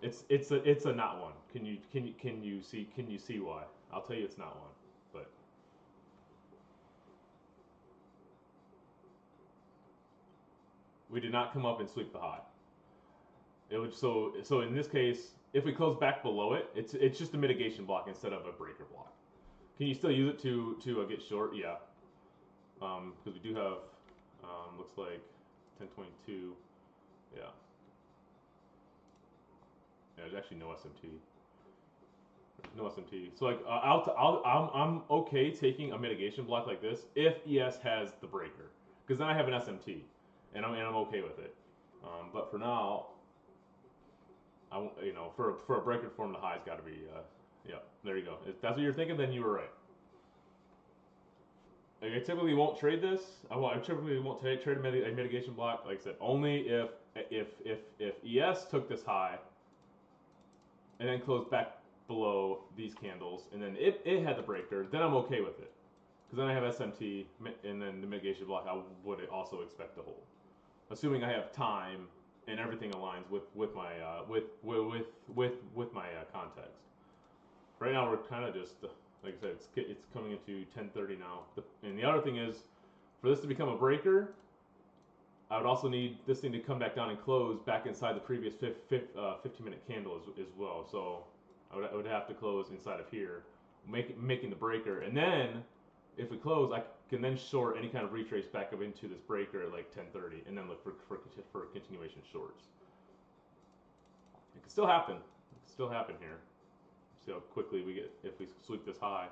it's a not one. Can you see why? I'll tell you it's not one, but we did not come up and sweep the high. It would so in this case, if we close back below it, it's just a mitigation block instead of a breaker block. Can you still use it to get short? Yeah, because we do have looks like 1022. Yeah. Yeah, there's actually no SMT. There's no SMT. So like I'm okay taking a mitigation block like this if ES has the breaker, because then I have an SMT, and I'm okay with it. But for now, for a breaker to form, the high's got to be yeah. There you go. If that's what you're thinking, then you were right. Like, I typically won't trade this. I typically won't trade a mitigation block. Like I said, only if ES took this high and then closed back below these candles, and then it had the breaker, then I'm okay with it. Because then I have SMT, and then the mitigation block I would also expect to hold, assuming I have time and everything aligns with my with my context. Right now we're kind of just like I said, it's coming into 10:30 now. And the other thing is, for this to become a breaker, I would also need this thing to come back down and close back inside the previous 15-minute candle as well. So I would have to close inside of here, making the breaker, and then if we close, I can then short any kind of retrace back up into this breaker at like 10:30, and then look for continuation shorts. It can still happen. It can still happen here. See how quickly we get if we sweep this high.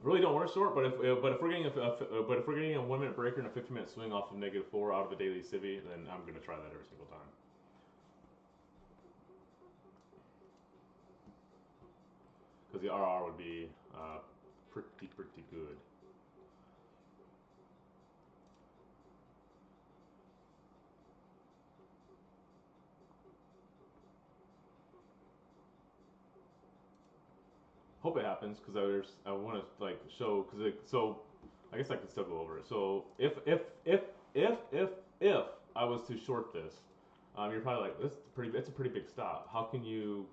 Really don't want to short, but if we're getting a 1 minute breaker and a 15-minute swing off of -4 out of a daily civvy, then I'm going to try that every single time. Because the RR would be pretty good. Hope it happens because I want to like show so I guess I can still go over it. So if I was to short this, you're probably like it's a pretty big stop. How can you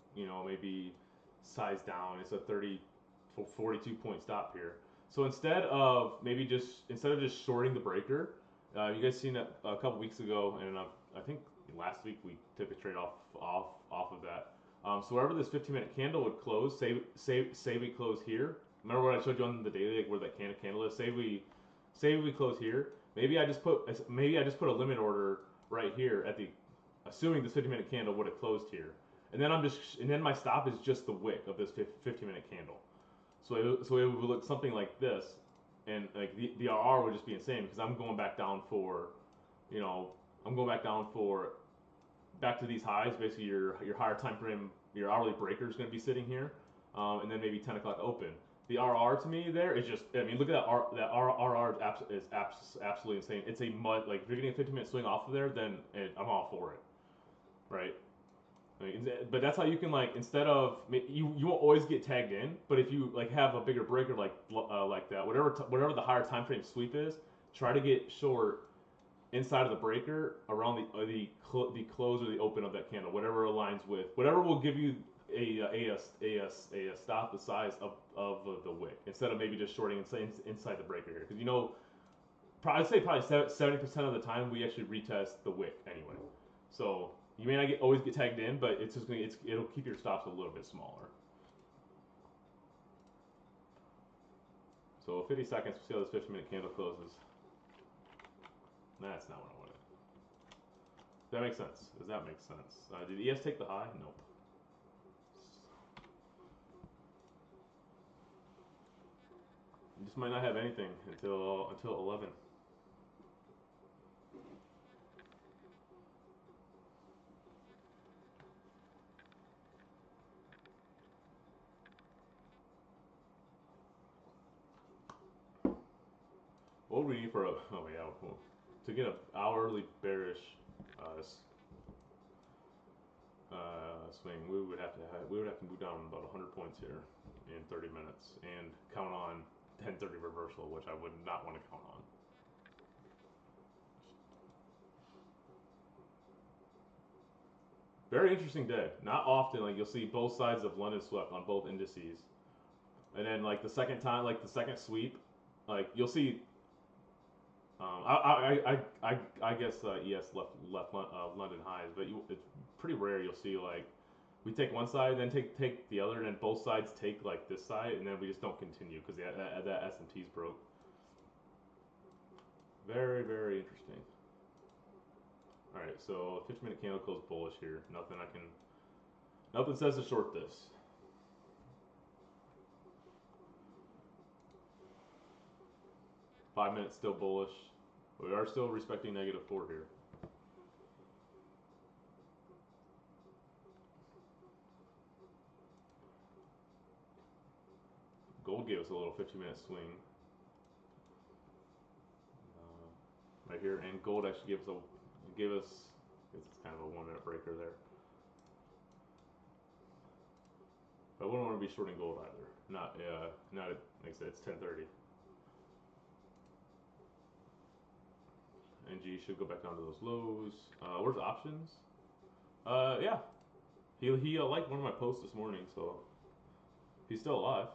maybe size down? It's a 42 point stop here. So instead of just shorting the breaker, you guys seen it a couple weeks ago, and I think last week we took a trade off of that. So wherever this 15-minute candle would close, say we close here. Remember what I showed you on the daily, like where that candle is. Say we close here. Maybe I just put a limit order right here at the, assuming this 15-minute candle would have closed here, and then my stop is just the wick of this 15-minute candle. So it would look something like this, and like the RR would just be insane because I'm going back down for, back to these highs. Basically, your higher time frame, your hourly breaker is going to be sitting here, and then maybe 10 o'clock open. The RR to me there is just, I mean, look at that RR is absolutely insane. It's a mud, like if you're getting a 15-minute swing off of there, then I'm all for it, right? But that's how you can, like, instead of you won't always get tagged in, but if you like have a bigger breaker like that, whatever the higher time frame sweep is, try to get short inside of the breaker around the close or the open of that candle, whatever aligns with whatever will give you a stop the size of the wick, instead of maybe just shorting inside the breaker here, because I'd say probably 70% of the time we actually retest the wick anyway. So you may not always get tagged in, but it'll keep your stops a little bit smaller. So 50 seconds, we'll see how this 15-minute candle closes. That's not what I wanted. Does that make sense? Does that make sense? Did ES take the high? Nope. You just might not have anything until 11. What would we need for to get an hourly bearish swing? We would have to move down about 100 points here in 30 minutes and count on 10:30 reversal, which I would not want to count on. Very interesting day. Not often, like you'll see both sides of London swept on both indices, and then like the second time, like the second sweep, like you'll see. I guess ES left London highs, but it's pretty rare you'll see like we take one side, then take the other, and then both sides take like this side, and then we just don't continue because that SMT's broke. Very, very interesting. All right, so 15-minute candle close bullish here. Nothing says to short this. -5 minutes still bullish. We are still respecting -4 here. Gold gold gave us a little 15-minute swing right here, and gold actually gave us it's kind of a 1 minute breaker there. But I wouldn't want to be shorting gold either. Not like I said, it's 10:30. NG should go back down to those lows. Where's options? Yeah, he liked one of my posts this morning, so he's still alive.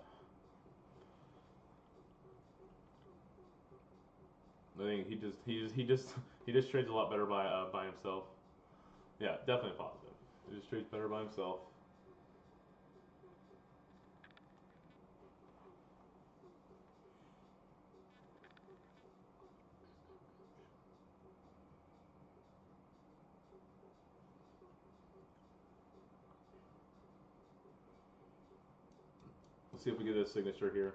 I think he just trades a lot better by himself. Yeah, definitely positive. He just trades better by himself. Let's see if we get his signature here.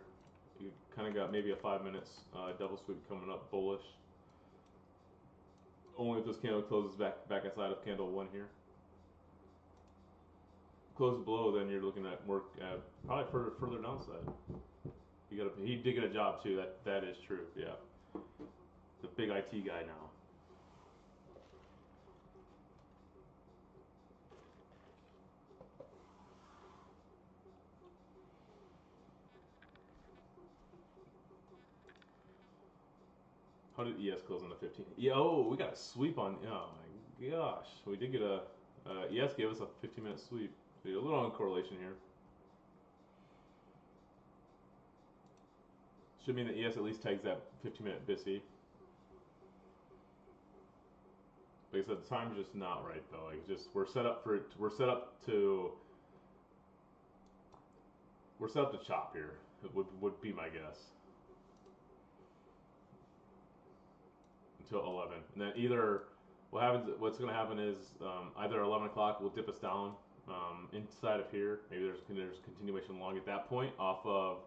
You kind of got maybe a 5 minutes double sweep coming up bullish. Only if this candle closes back inside of candle 1 here. Close below, then you're looking at more probably further downside. He did get a job too. That is true. Yeah, the big IT guy now. How did ES close on the 15? Yo, we got a sweep on. Oh my gosh, we did get a ES gave us a 15-minute sweep. So a little uncorrelation here. Should mean that ES at least tags that 15-minute BISI. Like I said, the time's just not right though. Like just we're set up to chop here. It would be my guess. Until 11, and then either what's going to happen is either 11 o'clock will dip us down inside of here. Maybe there's continuation long at that point off of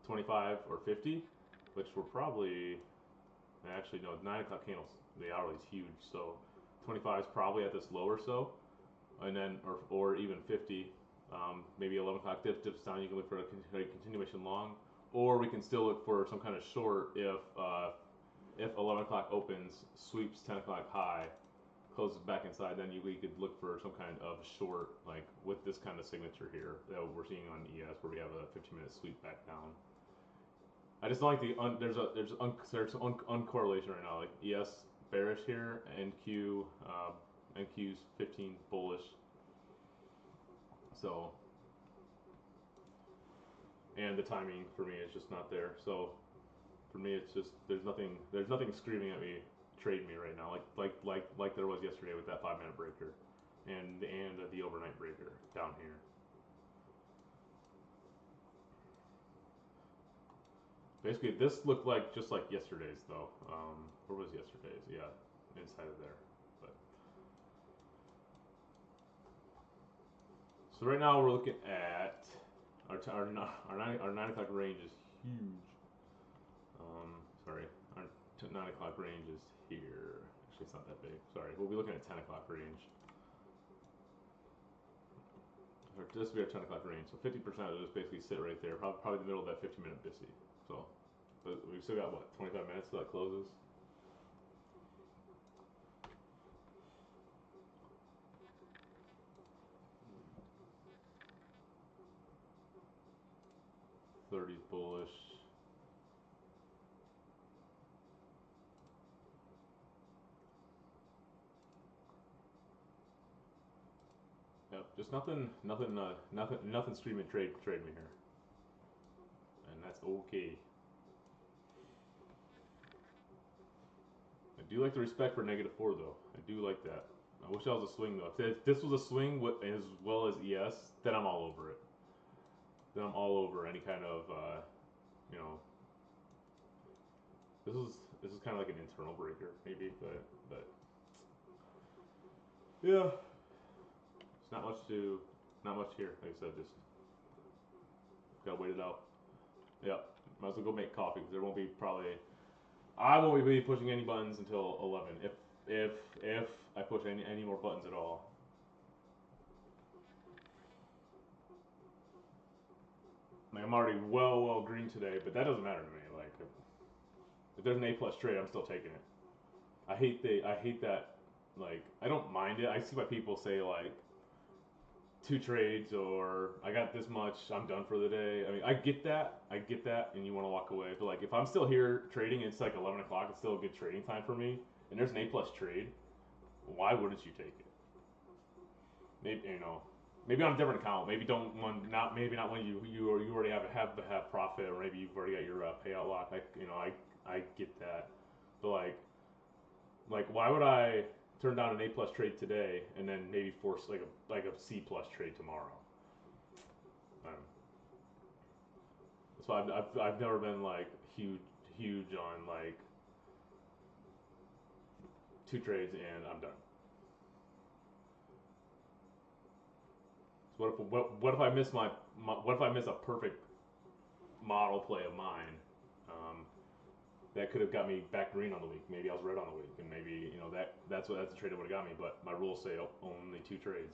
25 or 50, which we're probably actually no 9 o'clock candles. The hourly is huge, so 25 is probably at this low or so, and then or even 50. Maybe 11 o'clock dips down. You can look for a continuation long, or we can still look for some kind of short if 11 o'clock opens, sweeps 10 o'clock high, closes back inside, then we could look for some kind of short, like with this kind of signature here that we're seeing on ES, where we have a 15-minute sweep back down. I just don't like there's some uncorrelation right now. Like ES bearish here, NQ's 15 bullish. So, and the timing for me is just not there. So. For me, it's just there's nothing screaming at me, trade me right now, like there was yesterday with that 5 minute breaker, and the overnight breaker down here. Basically, this looked like just like yesterday's though. Where was yesterday's? Yeah, inside of there. But so right now we're looking at our 9 o'clock range is huge. Sorry, our 9 o'clock range is here. Actually, it's not that big. Sorry, we'll be looking at 10 o'clock range. This will be our 10 o'clock range. So 50% will just basically sit right there, probably the middle of that 15-minute BISI. So, but we've still got what 25 minutes till that closes. '30s bullish. Yep, just nothing screaming trade me here, and that's okay. I do like the respect for -4 though. I do like that. I wish that was a swing though. If this was a swing as well as ES, then I'm all over it. Then I'm all over any kind of you know. This is kind of like an internal breaker maybe, but yeah. It's not much here. Like I said, just gotta wait it out. Yep. Might as well go make coffee because there won't be I won't be pushing any buttons until 11. If I push any more buttons at all. Like I'm already well green today, but that doesn't matter to me. Like if there's an A plus trade, I'm still taking it. I hate that. Like I don't mind it. I see why people say like 2 trades or I got this much, I'm done for the day. I mean, I get that, and you want to walk away. But like, if I'm still here trading, it's like 11 o'clock. It's still a good trading time for me, and there's an A plus trade. Why wouldn't you take it? Maybe maybe on a different account. Maybe don't one not maybe not when you already have profit, or maybe you've already got your payout lock. I get that, but like why would I turn down an A plus trade today and then maybe force like a C plus trade tomorrow? Um, so I've never been like huge on like 2 trades and I'm done. So what if I miss what if I miss a perfect model play of mine? Um, that could have got me back green on the week. Maybe I was red on the week, and maybe that's the trade that would have got me. But my rules say only 2 trades.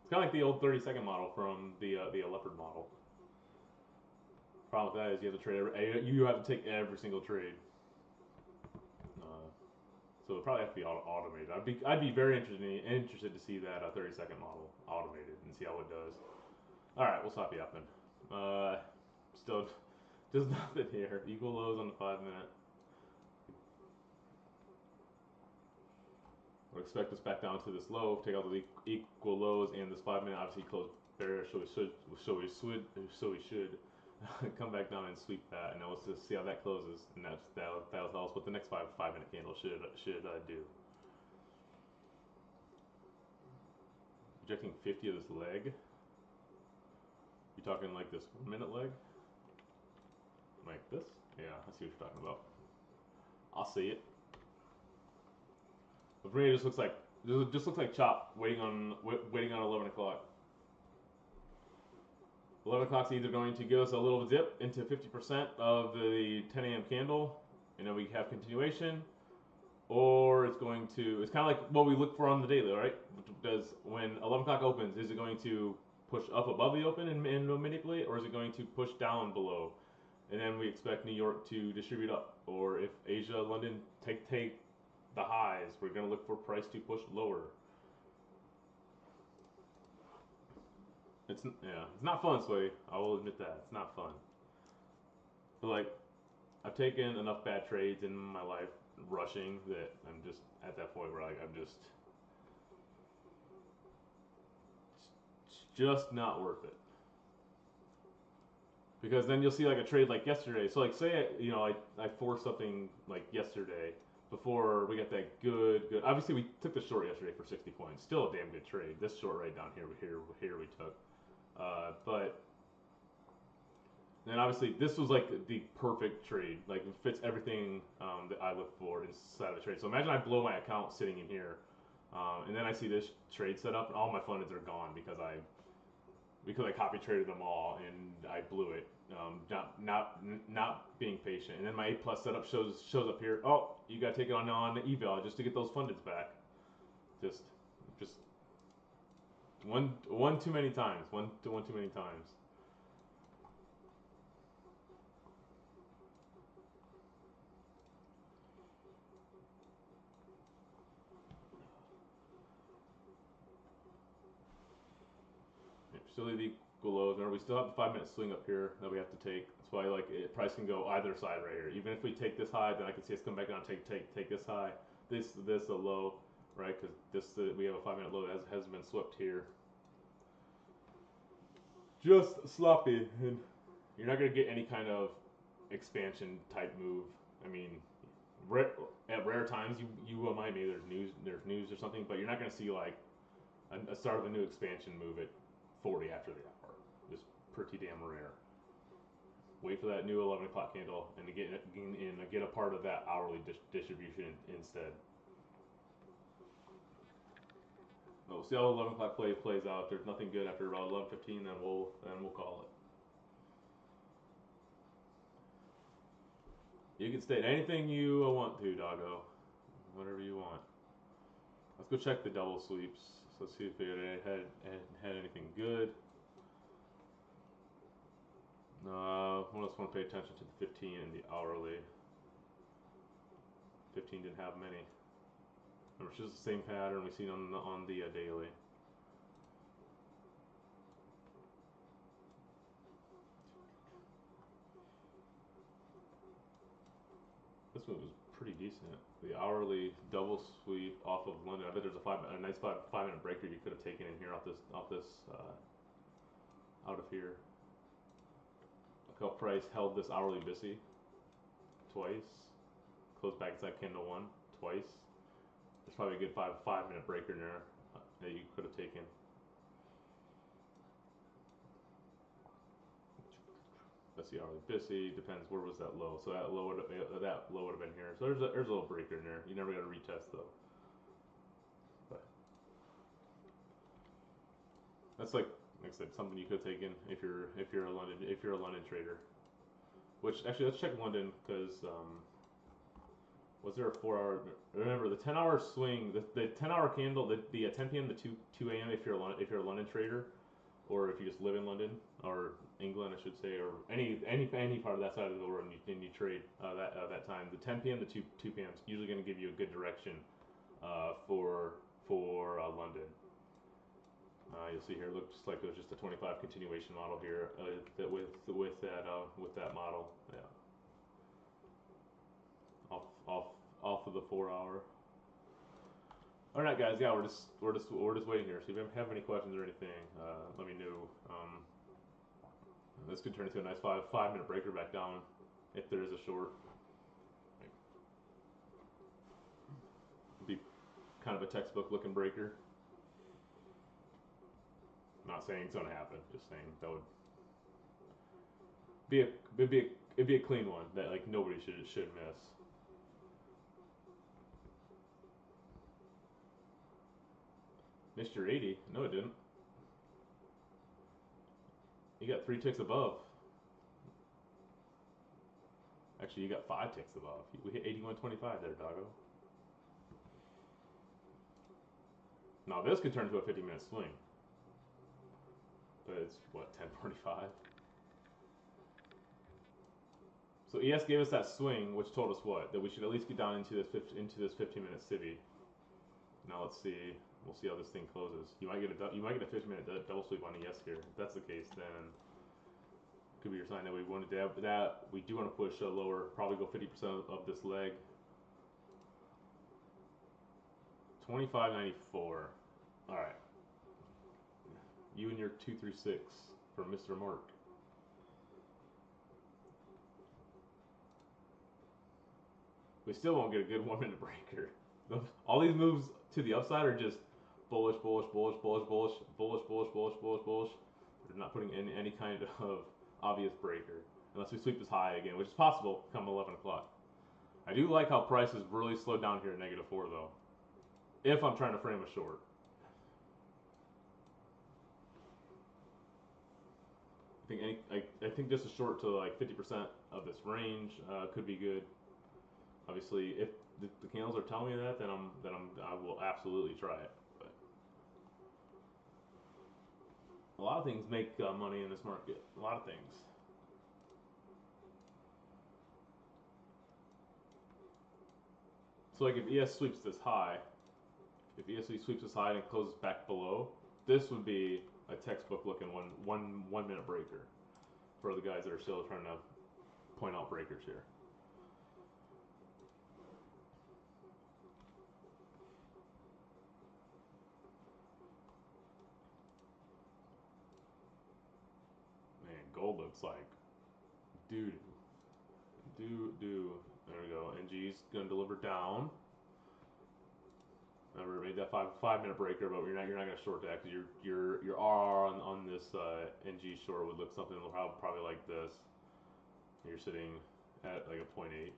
It's kind of like the old 30-second model from the Leppyrd model. Problem with that is you have to you have to take every single trade. So it probably have to be automated. I'd be very interested to see that 30-second model automated and see how it does. All right, we'll stop yapping. Still, just nothing here. Equal lows on the 5-minute. We'll expect this back down to this low. Take out the equal lows and this 5-minute obviously closed bearish, so we should come back down and sweep that, and then let's just see how that closes, and that'll tell us what the next 5-minute candle should do. Projecting 50 of this leg. You talking like this 1-minute leg? Like this? Yeah, I see what you're talking about. I'll see it. But for me, it just looks like chop waiting on 11 o'clock. 11 o'clock's either going to give us a little dip into 50% of the 10 a.m. candle, and then we have continuation, or it's kind of like what we look for on the daily, right? Does when 11 o'clock opens, is it going to push up above the open and manipulate, or is it going to push down below? And then we expect New York to distribute up, or if Asia, London take the highs, we're going to look for price to push lower. It's not fun, Sway. I will admit that it's not fun. But like, I've taken enough bad trades in my life, rushing, that I'm just at that point where like it's just not worth it. Because then you'll see like a trade like yesterday. So like say I forced something like yesterday before we got that good. Obviously we took the short yesterday for 60 points. Still a damn good trade. This short right down here we took. But then obviously this was like the perfect trade. Like it fits everything that I look for inside of a trade. So imagine I blow my account sitting in here, and then I see this trade set up, and all my funds are gone because I copy traded them all and I blew it. Not being patient, and then my A plus setup shows up here. Oh, you got to take it on eval just to get those fundeds back. Just one too many times. One too many times. Still the equal lows. Remember, we still have the 5-minute swing up here that we have to take. That's why price can go either side right here. Even if we take this high, then I can see us come back down and take this high. This a low, right? Because we have a 5-minute low that hasn't been swept here. Just sloppy, and you're not gonna get any kind of expansion type move. I mean, at rare times you remind me there's news or something, but you're not gonna see like a start of a new expansion move at 40 after the hour. Just pretty damn rare. Wait for that new 11 o'clock candle and to get a part of that hourly distribution instead. We'll see how 11 o'clock plays out. If there's nothing good after about 11:15, then we'll call it. You can state anything you want to, doggo. Whatever you want. Let's go check the double sweeps. So let's see if it had anything good. want to pay attention to the 15 and the hourly. 15 didn't have many. Remember, it's just the same pattern we've seen on the daily. This move was pretty decent. The hourly double sweep off of London. I bet there's a nice 5 minute breaker you could have taken in here out of here. Look how Price held this hourly Bissy twice. Closed back inside candle 1 twice. There's probably a good 5 minute breaker in there that you could have taken. Let's see, hourly Bissy depends where was that low. So that low would have been here. So there's a little breaker in there. You never got to retest though. But that's like I said, something you could have taken if you're a London trader. Which actually, let's check London because was there a 4-hour? Remember the 10-hour swing, the 10-hour candle, the 10 p.m. to 2 a.m. if you're a London trader, or if you just live in London or England, I should say, or any part of that side of the world and you trade that time. The 10 p.m. to 2 p.m. is usually going to give you a good direction for London. You'll see here, it looks like it was just a 25 continuation model here with that model. Yeah. Off of the 4-hour. All right, guys. Yeah, we're just waiting here. So if you have any questions or anything, let me know. This could turn into a nice 5 minute breaker back down if there is a short. It'd be kind of a textbook looking breaker. Not saying it's gonna happen. Just saying that would it'd be a clean one that like nobody should miss. Missed your 80? No, it didn't. You got 3 ticks above. Actually, you got 5 ticks above. We hit 81.25 there, doggo. Now this could turn into a 50-minute swing. But it's what, 10:45? So ES gave us that swing, which told us what? That we should at least get down into this 15-minute civvy. Now let's see. We'll see how this thing closes. You might get a 50-minute double sweep on ES here. If that's the case, then it could be your sign that we wanted to have that. We do want to push lower, probably go 50% of this leg. 25.94. All right. You and your 236 for Mr. Mark. We still won't get a good 1 minute breaker. All these moves to the upside are just bullish, bullish, bullish, bullish, bullish, bullish, bullish, bullish, bullish, bullish. We're not putting in any kind of obvious breaker unless we sweep this high again, which is possible come 11 o'clock. I do like how price has really slowed down here at -4 though. If I'm trying to frame a short. I think just a short to like 50% of this range could be good. Obviously, if the candles are telling me that, then I will absolutely try it. But a lot of things make money in this market. A lot of things. So like if ES sweeps this high, if ES sweeps this high and it closes back below, this would be a textbook looking one minute breaker for the guys that are still trying to point out breakers here. Man, gold looks like doo. There we go. NG's gonna deliver down. Remember, made that five minute breaker, but you're not gonna short that because your R on this NG short would look something probably like this. You're sitting at like a 0.8.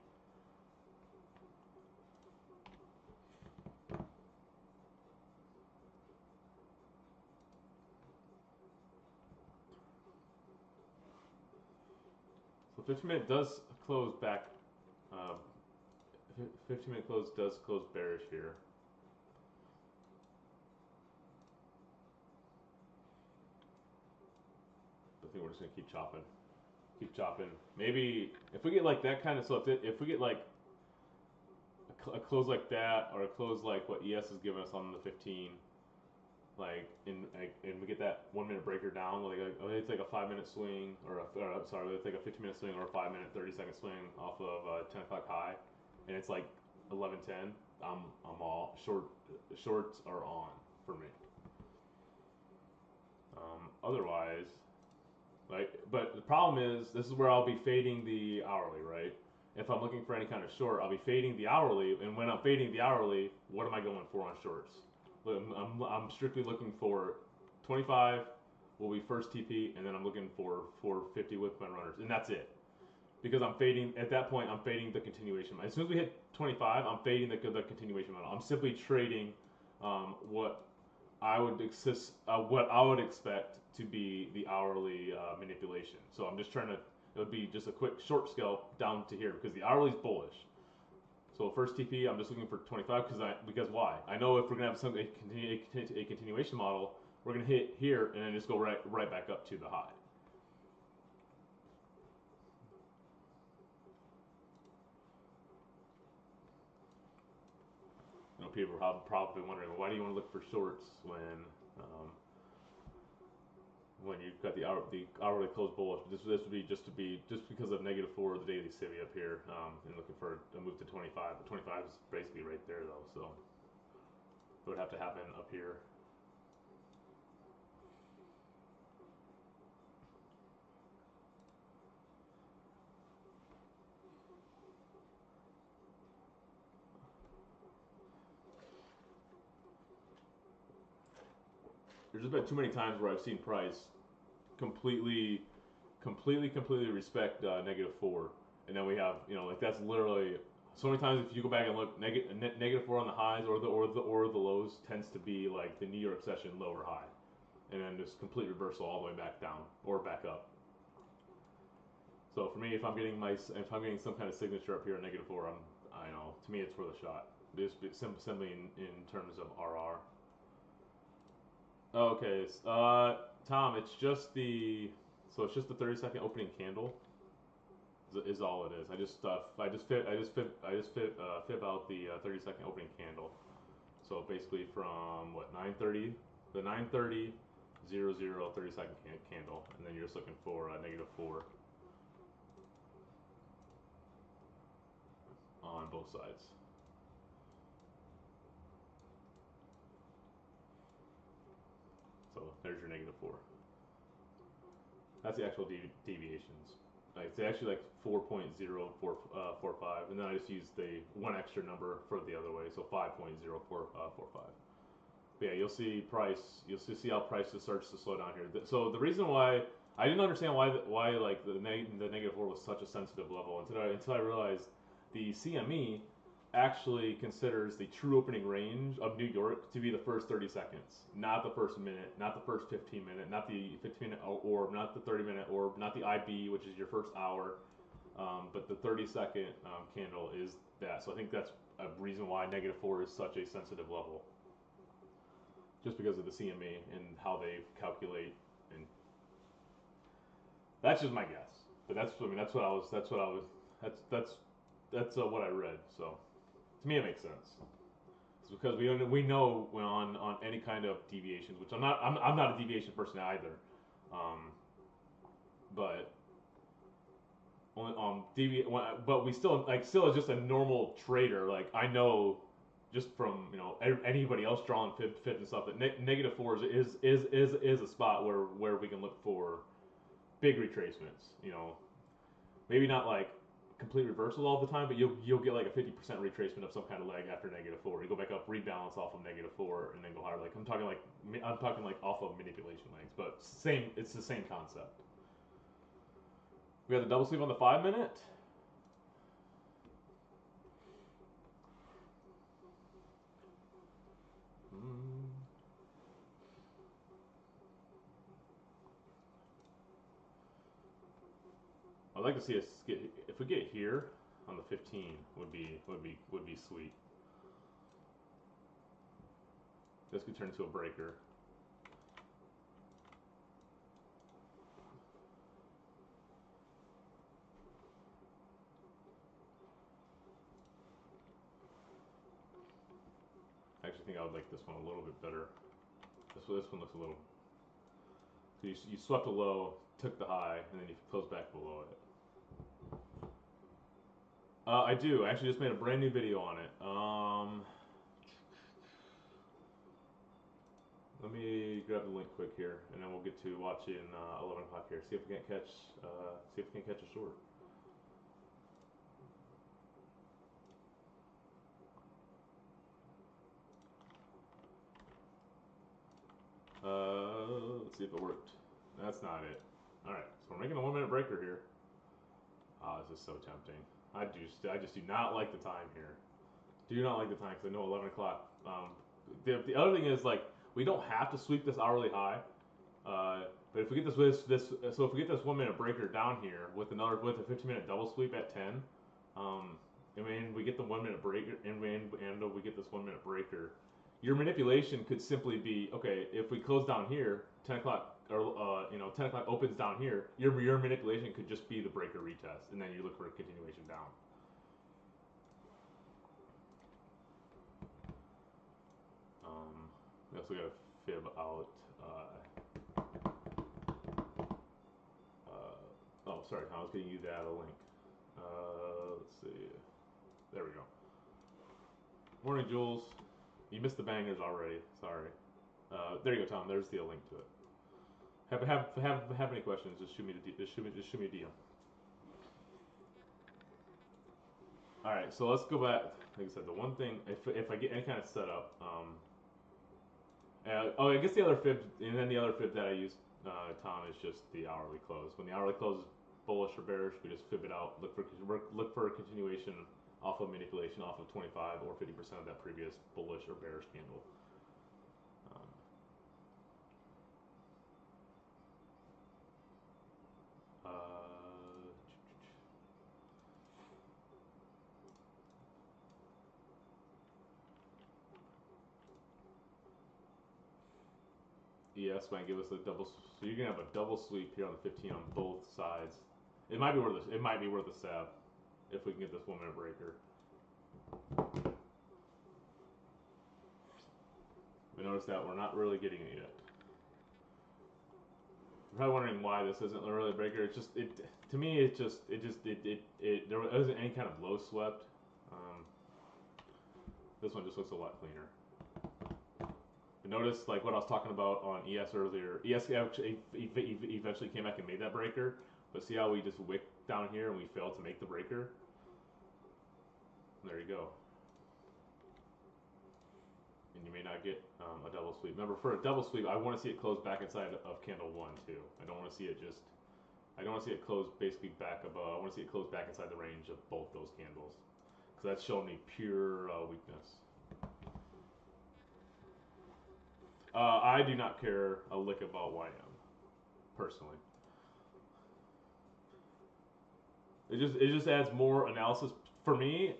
So 15-minute does close back. 15-minute close does close bearish here. I think we're just gonna keep chopping. Keep chopping. Maybe if we get like that kind of, so if we get like a close like that, or a close like what ES is giving us on the 15, and we get that 1 minute breaker down, it's like a 5 minute swing, sorry, it's like a 15 minute swing or a 5 minute 30-second swing off of 10 o'clock high, and it's like 11:10. I'm all shorts are on for me. Otherwise, but the problem is this is where I'll be fading the hourly, right? If I'm looking for any kind of short, I'll be fading the hourly, and when I'm fading the hourly, what am I going for on shorts? I'm strictly looking for 25 will be first TP, and then I'm looking for 50 with my runners, and that's it. Because I'm fading at that point. I'm fading the continuation. As soon as we hit 25, I'm fading the continuation model. I'm simply trading what I would expect to be the hourly manipulation. So I'm just trying to. It would be just a quick short scalp down to here because the hourly is bullish. So first TP, I'm just looking for 25 because why? I know if we're gonna have a continuation model, we're gonna hit here and then just go right back up to the high. You know, people are probably wondering, well, why do you want to look for shorts when you've got the hourly close bullish? This would be just because of -4 the daily civvy up here, and looking for a move to 25. But 25 is basically right there though, so it would have to happen up here. There's just been too many times where I've seen price completely respect -4, and then we have like that's literally so many times. If you go back and look, -4 on the highs or the lows tends to be like the New York session low or high, and then just complete reversal all the way back down or back up. So for me, if I'm getting some kind of signature up here at -4, I know to me it's worth a shot. Just simply in terms of RR. Okay, Tom, it's just the 30-second opening candle is all it is. I just fib out the 30-second opening candle. So basically from what 9:30, the 9:30 00 30-second candle, and then you're just looking for -4 on both sides. So there's your -4. That's the actual deviations. Like it's actually like 4.0445, and then I just use the one extra number for the other way, so 5.0445. But yeah, you'll see how price just starts to slow down here. So the reason why I didn't understand why like the -4 was such a sensitive level until I realized the CME actually considers the true opening range of New York to be the first 30 seconds, not the first minute, not the first 15 minute, not the 15-minute orb, not the 30-minute orb, not the IB, which is your first hour, but the 30-second candle is that. So I think that's a reason why -4 is such a sensitive level, just because of the CME and how they calculate. And that's just my guess, but that's what I read. So. To me, it makes sense. It's because we know when on any kind of deviations, which I'm not a deviation person either, but only but we still as just a normal trader. Like I know just from anybody else drawing fib and stuff that -4 is a spot where we can look for big retracements. Maybe not like complete reversal all the time, but you'll get like a 50% retracement of some kind of leg after -4. You go back up, rebalance off of -4, and then go higher. Like I'm talking like off of manipulation legs, but it's the same concept. We got the double sleeve on the 5-minute. I'd like to see us if we get here on the 15 would be sweet. This could turn into a breaker. think I would like this one a little bit better. This one looks a little. So you swept a low, took the high, and then you closed back below it. I do. I actually just made a brand new video on it. Let me grab the link quick here, and then we'll get to watching 11 o'clock here. See if we can catch a short. Let's see if it worked. That's not it. All right, so we're making a 1 minute breaker here. Ah, this is so tempting. I just do not like the time here. Do not like the time because I know 11 o'clock. The other thing is like we don't have to sweep this hourly high, but if we get so if we get this 1 minute breaker down here with a 15-minute double sweep at 10, I mean we get the 1 minute breaker and we get this 1 minute breaker. Your manipulation could simply be okay if we close down here 10 o'clock or 10 o'clock opens down here. Your manipulation could just be the breaker retest, and then you look for a continuation down. We also got to fib out. Oh, sorry, I was getting you that a link. Let's see. There we go. Morning, Jules. You missed the bangers already. Sorry. There you go, Tom. There's the link to it. Have any questions? Just shoot me a DM. All right, so let's go back. Like I said, the one thing, if I get any kind of setup, I guess the other fib, and then the other fib that I use, Tom, is just the hourly close. When the hourly close is bullish or bearish, we just fib it out. Look for a continuation off of manipulation off of 25 or 50% of that previous bullish or bearish candle. ES might give us a double. So you're gonna have a double sweep here on the 15 on both sides. It might be worth a stab if we can get this 1 minute breaker. We notice that we're not really getting it yet. You're probably wondering why this isn't really a breaker. It's just to me there wasn't any kind of low swept. This one just looks a lot cleaner. But notice like what I was talking about on ES earlier. ES actually eventually came back and made that breaker, but see how we just wicked down here and we failed to make the breaker? There you go. And you may not get a double sweep. Remember, for a double sweep, I want to see it close back inside of candle 1 too. I don't want to see it close basically back above. I want to see it close back inside the range of both those candles, because that's showing me pure weakness. I do not care a lick about YM, personally. It just adds more analysis for me.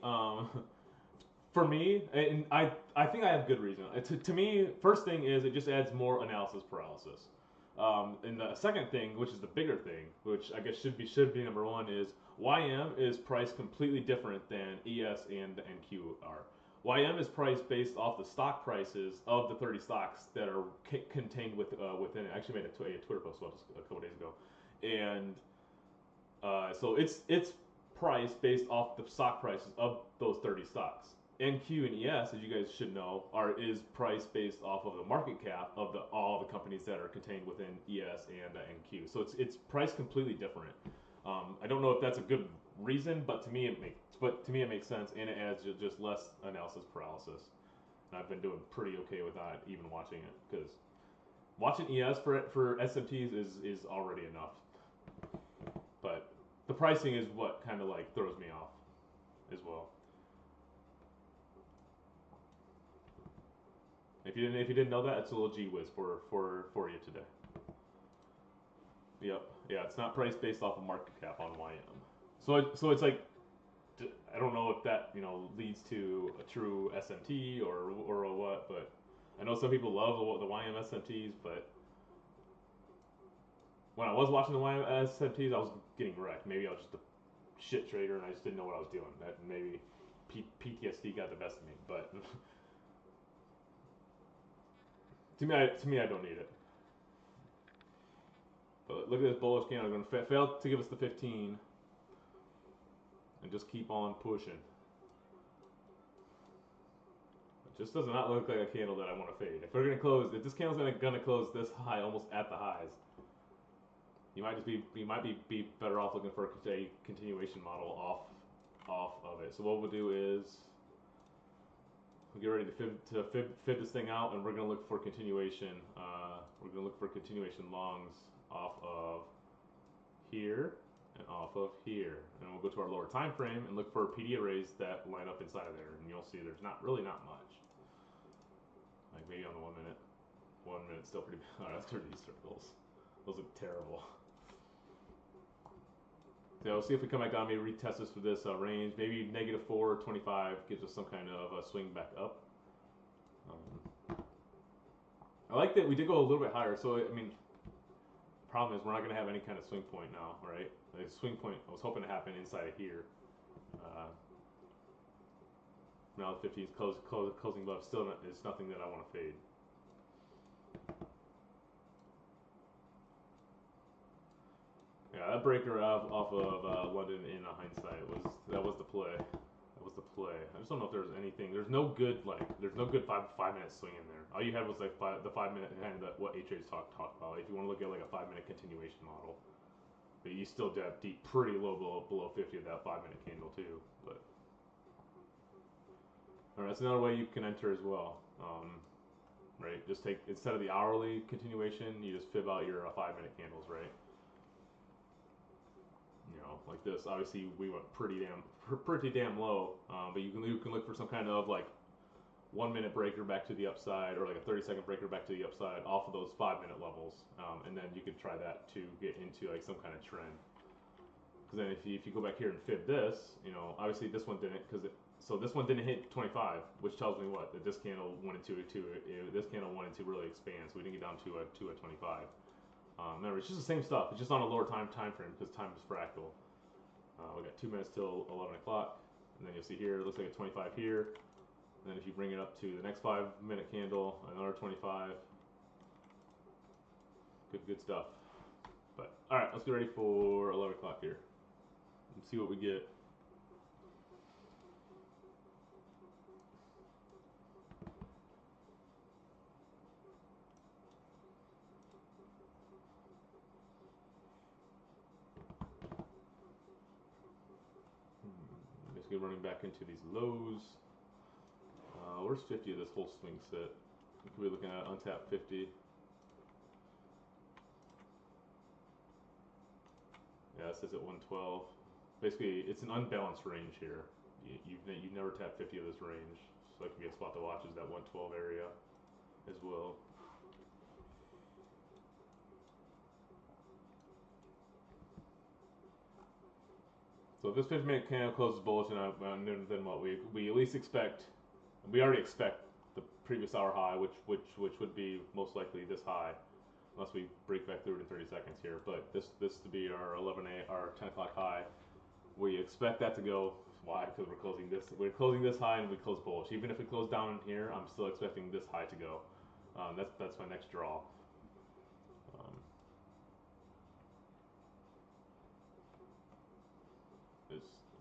For me, and I think I have good reason. To me, first thing is it just adds more analysis paralysis. And the second thing, which is the bigger thing, which I guess should be number one, is YM is priced completely different than ES and NQ are. YM is priced based off the stock prices of the 30 stocks that are contained within it. I actually made a Twitter post about this a couple days ago, and so it's priced based off the stock prices of those 30 stocks. NQ and ES, as you guys should know, is priced based off of the market cap of all the companies that are contained within ES and NQ. So it's priced completely different. I don't know if that's a good reason, but to me it makes sense, and it adds just less analysis paralysis. And I've been doing pretty okay with that, even watching it, because watching ES for SMTs is already enough. But the pricing is what kind of like throws me off as well. If you didn't know that, it's a little gee whiz for you today. Yep, yeah, it's not priced based off of market cap on YM. So it's like, I don't know if that leads to a true SMT or what, but I know some people love the YM SMTs, but when I was watching the YM SMTs, I was getting wrecked. Maybe I was just a shit trader and I just didn't know what I was doing. That maybe PTSD got the best of me, but. To me, I don't need it. But look at this bullish candle. Going to fail to give us the 15, and just keep on pushing. It just does not look like a candle that I want to fade. If we're going to close, if this candle's going to close this high, almost at the highs, you might be better off looking for a continuation model off of it. So what we'll do is we'll get ready to fib this thing out, and we're going to look for continuation. We're going to look for continuation longs off of here and off of here, and we'll go to our lower time frame and look for PD arrays that line up inside of there, and you'll see there's not much. Like maybe on the 1 minute. 1 minute still pretty bad. Alright, let's turn these circles. Those look terrible. So we'll see if we come back down, maybe retest this for this range. Maybe -4, 25 gives us some kind of swing back up. I like that we did go a little bit higher. So, I mean, the problem is we're not going to have any kind of swing point now, right? The swing point I was hoping to happen inside of here. Now the 15 is closing above. Still, it's nothing that I want to fade. Yeah, that breaker off of London in hindsight was the play. That was the play. I just don't know if there's anything. There's no good five-minute swing in there. All you had was like the 5 minute kind of what H.A.'s talked about. If you want to look at like a 5-minute continuation model, but you still dip deep pretty low below 50 of that 5-minute candle too. But all right, that's another way you can enter as well. Right, just take instead of the hourly continuation, you just fib out your 5-minute candles, right? You know, like this. Obviously, we went pretty damn low, but you can look for some kind of like 1 minute breaker back to the upside, or like a 30-second breaker back to the upside off of those 5-minute levels, and then you could try that to get into like some kind of trend. Because then if you go back here and fib this, you know, obviously this one didn't, so this one didn't hit 25, which tells me what, that this candle wanted to really expand, so we didn't get down to a 25. Remember, it's just the same stuff. It's just on a lower time frame because time is fractal. We got 2 minutes till 11 o'clock, and then you'll see here it looks like a 25 here. And then if you bring it up to the next 5-minute candle, another 25. Good stuff. But all right, let's get ready for 11 o'clock here. Let's see what we get. Basically running back into these lows. Where's 50 of this whole swing set? We could be looking at untapped 50. Yeah, it says at 112. Basically, it's an unbalanced range here. You've never tapped 50 of this range, so that could be a spot to watch, is that 112 area as well. So if this 50-minute candle closes bullish, then what? We at least expect. We already expect the previous hour high, which would be most likely this high, unless we break back through it in 30 seconds here. But this to be our 10 o'clock high. We expect that to go. Why? Because we're closing this high and we close bullish. Even if we close down in here, I'm still expecting this high to go. That's my next draw.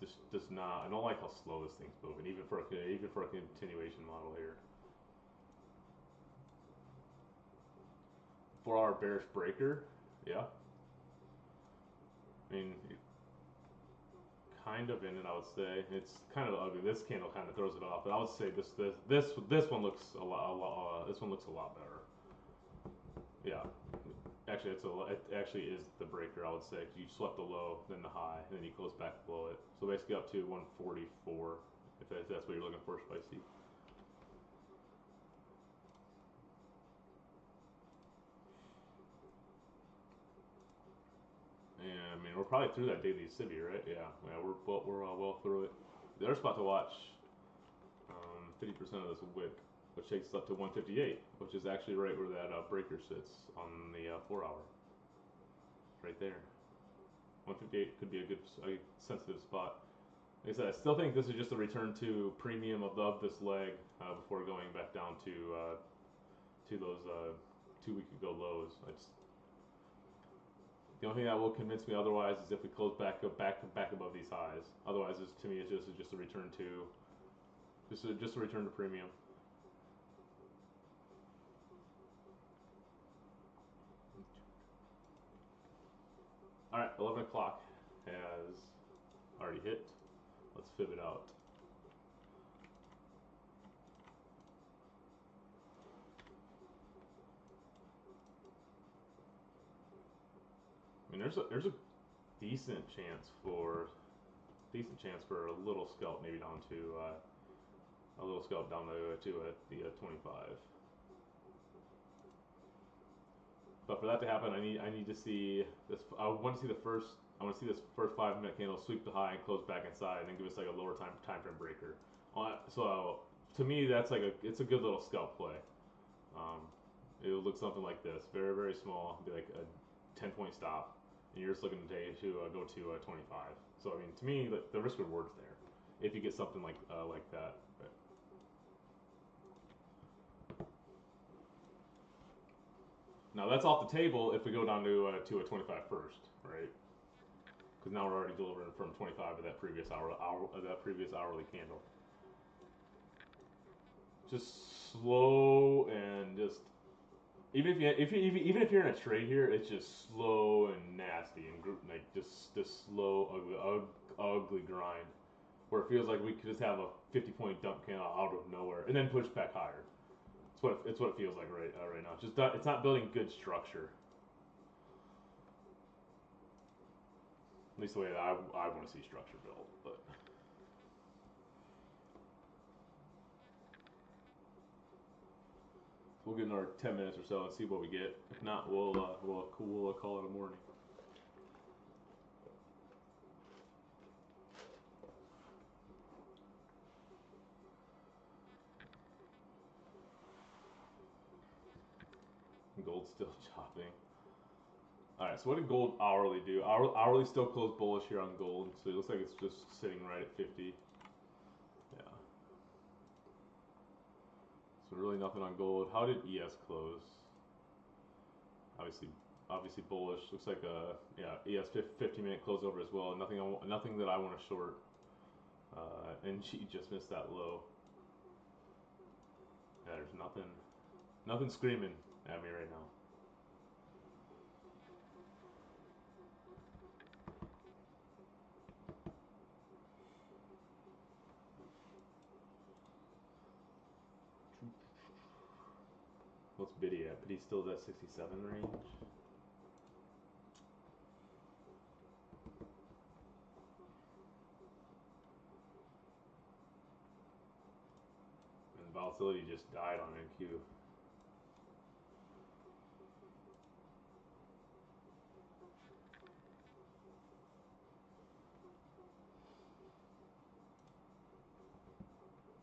It's just not. I don't like how slow this thing's moving, even for a continuation model here. 4-hour bearish breaker, yeah. I mean, kind of in it, I would say. It's kind of ugly. This candle kind of throws it off, but I would say this one looks a lot. This one looks a lot better. Yeah. Actually, it actually is the breaker, I would say. You swept the low, then the high, and then you close back below it. So basically up to 144, if that's what you're looking for, Spicy. And I mean, we're probably through that daily civvy, right? Yeah, we're well through it. The other spot to watch, 50% of this wick, which takes us up to 158, which is actually right where that breaker sits on the 4-hour. Right there. 158 could be a good, sensitive spot. Like I said, I still think this is just a return to premium of this leg before going back down to to those 2 week ago lows. The only thing that will convince me otherwise is if we close back above these highs. Otherwise, to me, it's just a return to just a return to premium. All right, 11 o'clock has already hit. Let's fib it out. I mean, there's a decent chance for a little scalp, maybe down to a little scalp down to the 25. But for that to happen, I need to see this. I want to see this first 5 minute candle sweep the high and close back inside, and then give us like a lower time frame breaker. So to me, that's like it's a good little scalp play. It would look something like this, very very small, be like a 10-point stop, and you're just looking to go to 25. So I mean, to me, the risk reward's there if you get something like that. But now that's off the table if we go down to a 25 first, right? Because now we're already delivering from 25 of that previous hourly candle. Just slow and just even if you're in a trade here, it's just slow and nasty and like just this slow ugly grind where it feels like we could just have a 50-point dump candle out of nowhere and then push back higher. It's what it feels like right now. It's not building good structure. At least the way that I want to see structure built. But we'll get another 10 minutes or so and see what we get. If not, we'll call it a morning. Gold's still chopping. Alright, so what did gold hourly do? Hourly still closed bullish here on gold, so it looks like it's just sitting right at 50. Yeah. So really nothing on gold. How did ES close? Obviously bullish. Looks like ES 50-minute close over as well. Nothing that I want to short. And she just missed that low. Yeah, there's nothing screaming at me right now. What's Biddy at? Biddy's still at 67 range. And volatility just died on NQ.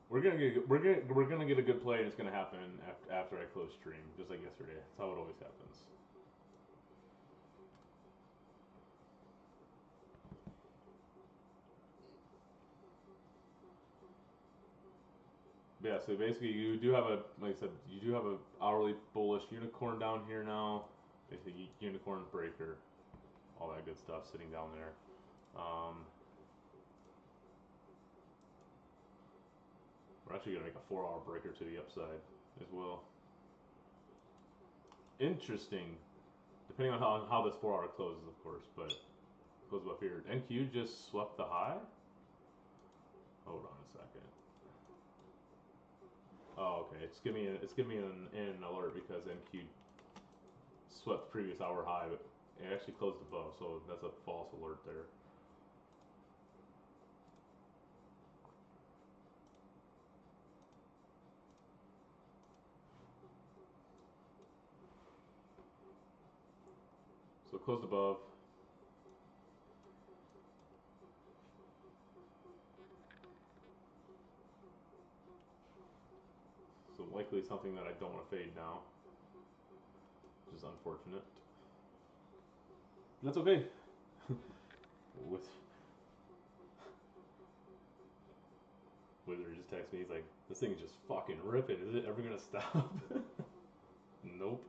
We're gonna get a good play, and it's gonna happen after I close stream, just like yesterday. That's how it always happens. But yeah, so basically you do have like I said, you do have a hourly bullish unicorn down here now. Basically unicorn breaker, all that good stuff sitting down there. We're actually gonna make a 4-hour breaker to the upside as well. Interesting, depending on how this 4-hour closes, of course, but close up here. NQ just swept the high. Hold on a second. Oh, okay. It's giving me an alert because NQ swept the previous hour high, but it actually closed above, so that's a false alert there. So it closed above. So likely something that I don't want to fade now, which is unfortunate. That's okay. Wizard just texted me. He's like, "This thing is just fucking ripping. Is it ever gonna stop?" Nope.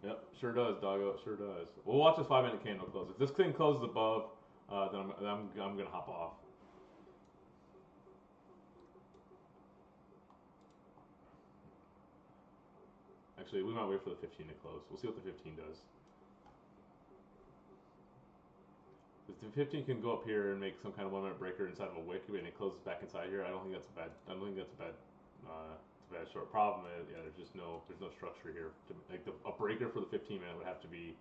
Yep, sure does, doggo. It sure does. We'll watch this 5 minute candle close. If this thing closes above, then I'm gonna hop off. Actually, we might wait for the 15 to close. We'll see what the 15 does. If the 15 can go up here and make some kind of 1 minute breaker inside of a wick and it closes back inside here, I don't think that's a bad. I don't think that's a bad. It's a bad short. Problem is, yeah, there's no structure here. Like a breaker for the 15 minute would have to be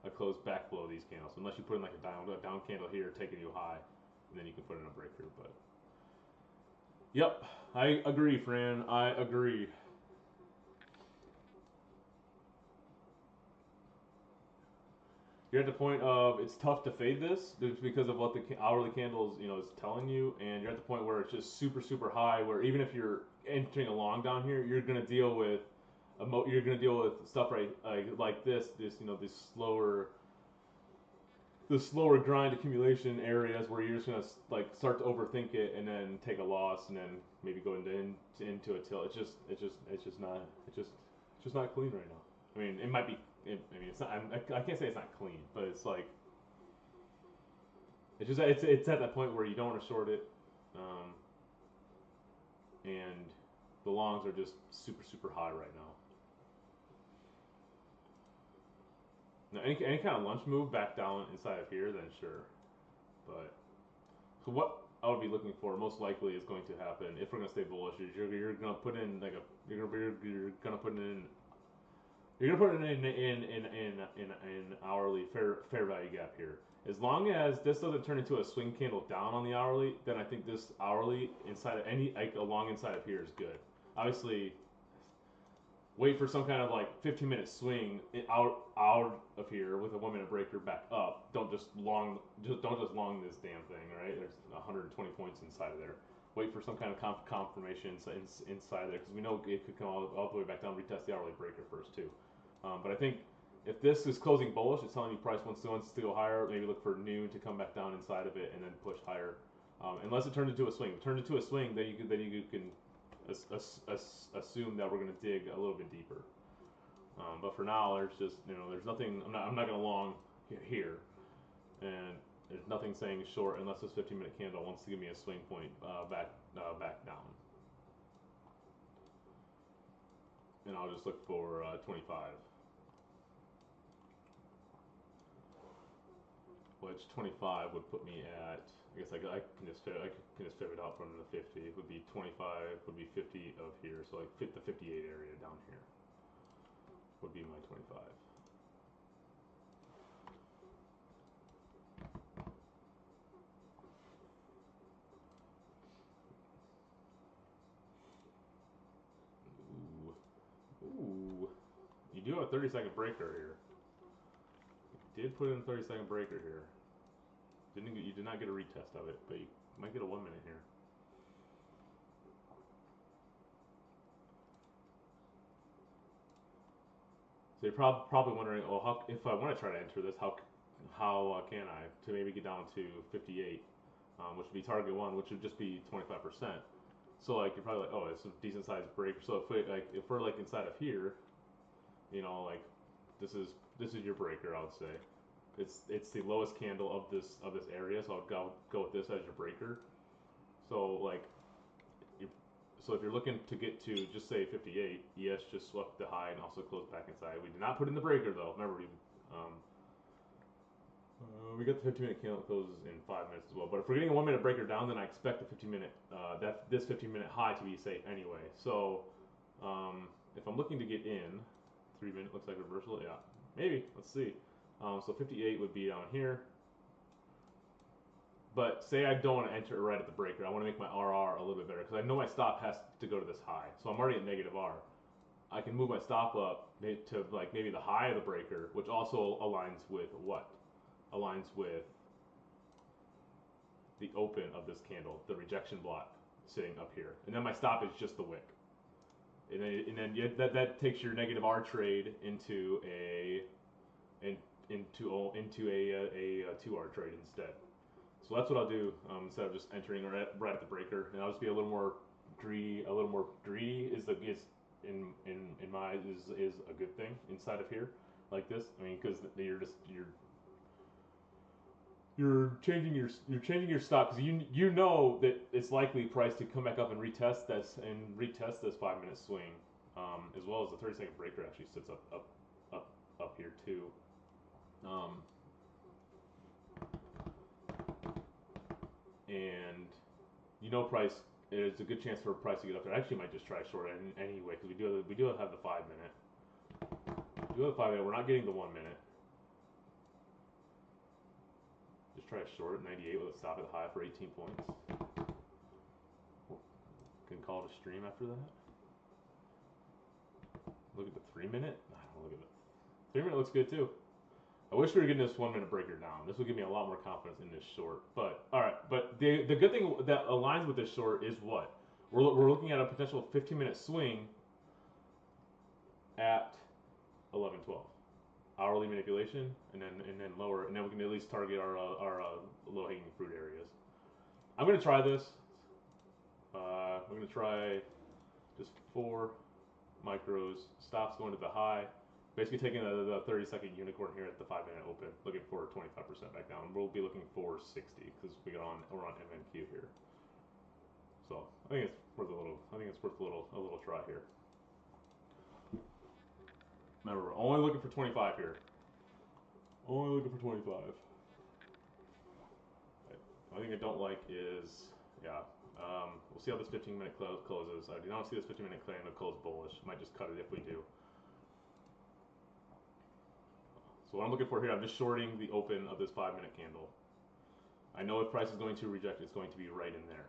a closed back below these candles, unless you put in like a down candle here, taking you high, and then you can put in a breaker. But yep, I agree, Fran. I agree. You're at the point of it's tough to fade this just because of what the hourly candles is telling you, and you're at the point where it's just super super high. Where even if you're entering a long down here, you're gonna deal with you're gonna deal with stuff right like this this slower grind accumulation areas where you're just gonna like start to overthink it and then take a loss and then maybe go into a tilt. It's just not it's just not clean right now. I mean, it might be. I mean, it's not. I can't say it's not clean, but it's like it's at that point where you don't want to short it, and the longs are just super super high right now. Now, any kind of lunch move back down inside of here, then sure. But so what I would be looking for most likely is going to happen if we're gonna stay bullish. Is you're gonna put in like a you're gonna put in you're gonna put it in hourly fair value gap here. As long as this doesn't turn into a swing candle down on the hourly, then I think this hourly inside of any like along inside of here is good. Obviously, wait for some kind of like 15-minute swing out of here with a 1 minute breaker back up. Don't just long this damn thing, right? There's 120 points inside of there. Wait for some kind of confirmation inside there because we know it could come all the way back down. Retest the hourly breaker first too. But I think if this is closing bullish, it's telling you price wants to go higher. Maybe look for noon to come back down inside of it and then push higher. Unless it turns into a swing. If it turns into a swing, then you can assume that we're going to dig a little bit deeper. But for now, there's nothing. I'm not going to long here, and there's nothing saying short unless this 15-minute candle wants to give me a swing point back down. And I'll just look for 25. Which 25 would put me at, I guess I can just fib it out from the 50. It would be 25, would be 50 of here, so like fit the 58 area down here would be my 25. Ooh. You do have a 30-second breaker here. You did put in a 30-second breaker here. You did not get a retest of it, but you might get a 1 minute here. So you're probably wondering, oh, if I want to try to enter this, how can I to maybe get down to 58, which would be target one, which would just be 25%. So like you're probably like, oh, it's a decent sized breaker. So if we're like inside of here, like this is your breaker, I would say. It's the lowest candle of this area, so I'll go with this as your breaker. So like, so if you're looking to get to just say 58, ES just swept the high and also closed back inside. We did not put in the breaker though. Remember, we got the 15-minute candle closes in 5 minutes as well. But if we're getting a 1 minute breaker down, then I expect the 15-minute this 15-minute high to be safe anyway. So if I'm looking to get in, 3 minute looks like reversal. Yeah, maybe. Let's see. So 58 would be down here. But say I don't want to enter right at the breaker. I want to make my RR a little bit better because I know my stop has to go to this high. So I'm already at negative R. I can move my stop up to like maybe the high of the breaker, which also aligns with what? Aligns with the open of this candle, the rejection block sitting up here. And then my stop is just the wick. And then that takes your negative R trade into a 2R trade instead. So that's what I'll do instead of just entering right at the breaker, and I'll just be a little more greedy. A little more greedy is in my eyes is a good thing inside of here, like this. I mean, because you're changing your stock because you know that it's likely priced to come back up and retest this 5 minute swing, as well as the 30-second breaker actually sits up here too. And you know price. There's a good chance for price to get up there. I actually might just try short anyway because we do have the 5 minute. We do have the 5 minute. We're not getting the 1 minute. Just try a short 98 with a stop at the high for 18 points. Can call it a stream after that. Look at the 3 minute. I don't look at it. 3 minute looks good too. I wish we were getting this 1 minute breaker down. This would give me a lot more confidence in this short. But all right. But the good thing that aligns with this short is what we're looking at a potential 15-minute swing at 11:12. Hourly manipulation, and then lower, and then we can at least target our low hanging fruit areas. I'm gonna try this. We're gonna try just 4 micros. Stops going to the high. Basically taking the 30-second unicorn here at the 5-minute open, looking for 25% back down. We'll be looking for 60 because we're on MNQ here. So I think it's worth a little try here. Remember, we're only looking for 25 here. Only looking for 25. Okay. The only thing I don't like is, yeah, we'll see how this 15-minute closes. I do not see this 15-minute candle close bullish. Might just cut it if we do. So what I'm looking for here, I'm just shorting the open of this 5-minute candle. I know if price is going to reject, it's going to be right in there.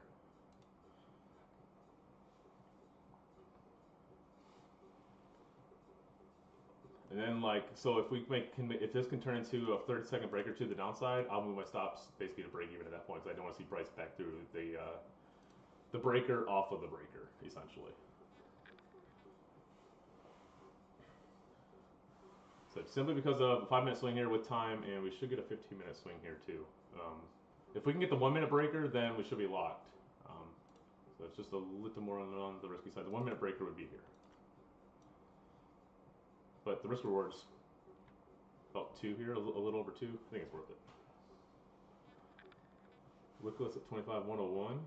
And then so if if this can turn into a 30-second breaker to the downside, I'll move my stops basically to break even at that point because I don't want to see price back through the breaker off of the breaker, essentially. So simply because of a 5-minute swing here with time, and we should get a 15-minute swing here too. If we can get the 1-minute breaker, then we should be locked. So it's just a little more on the risky side. The 1-minute breaker would be here. But the risk reward's about 2 here, a little over 2. I think it's worth it. Wickless at 25.101.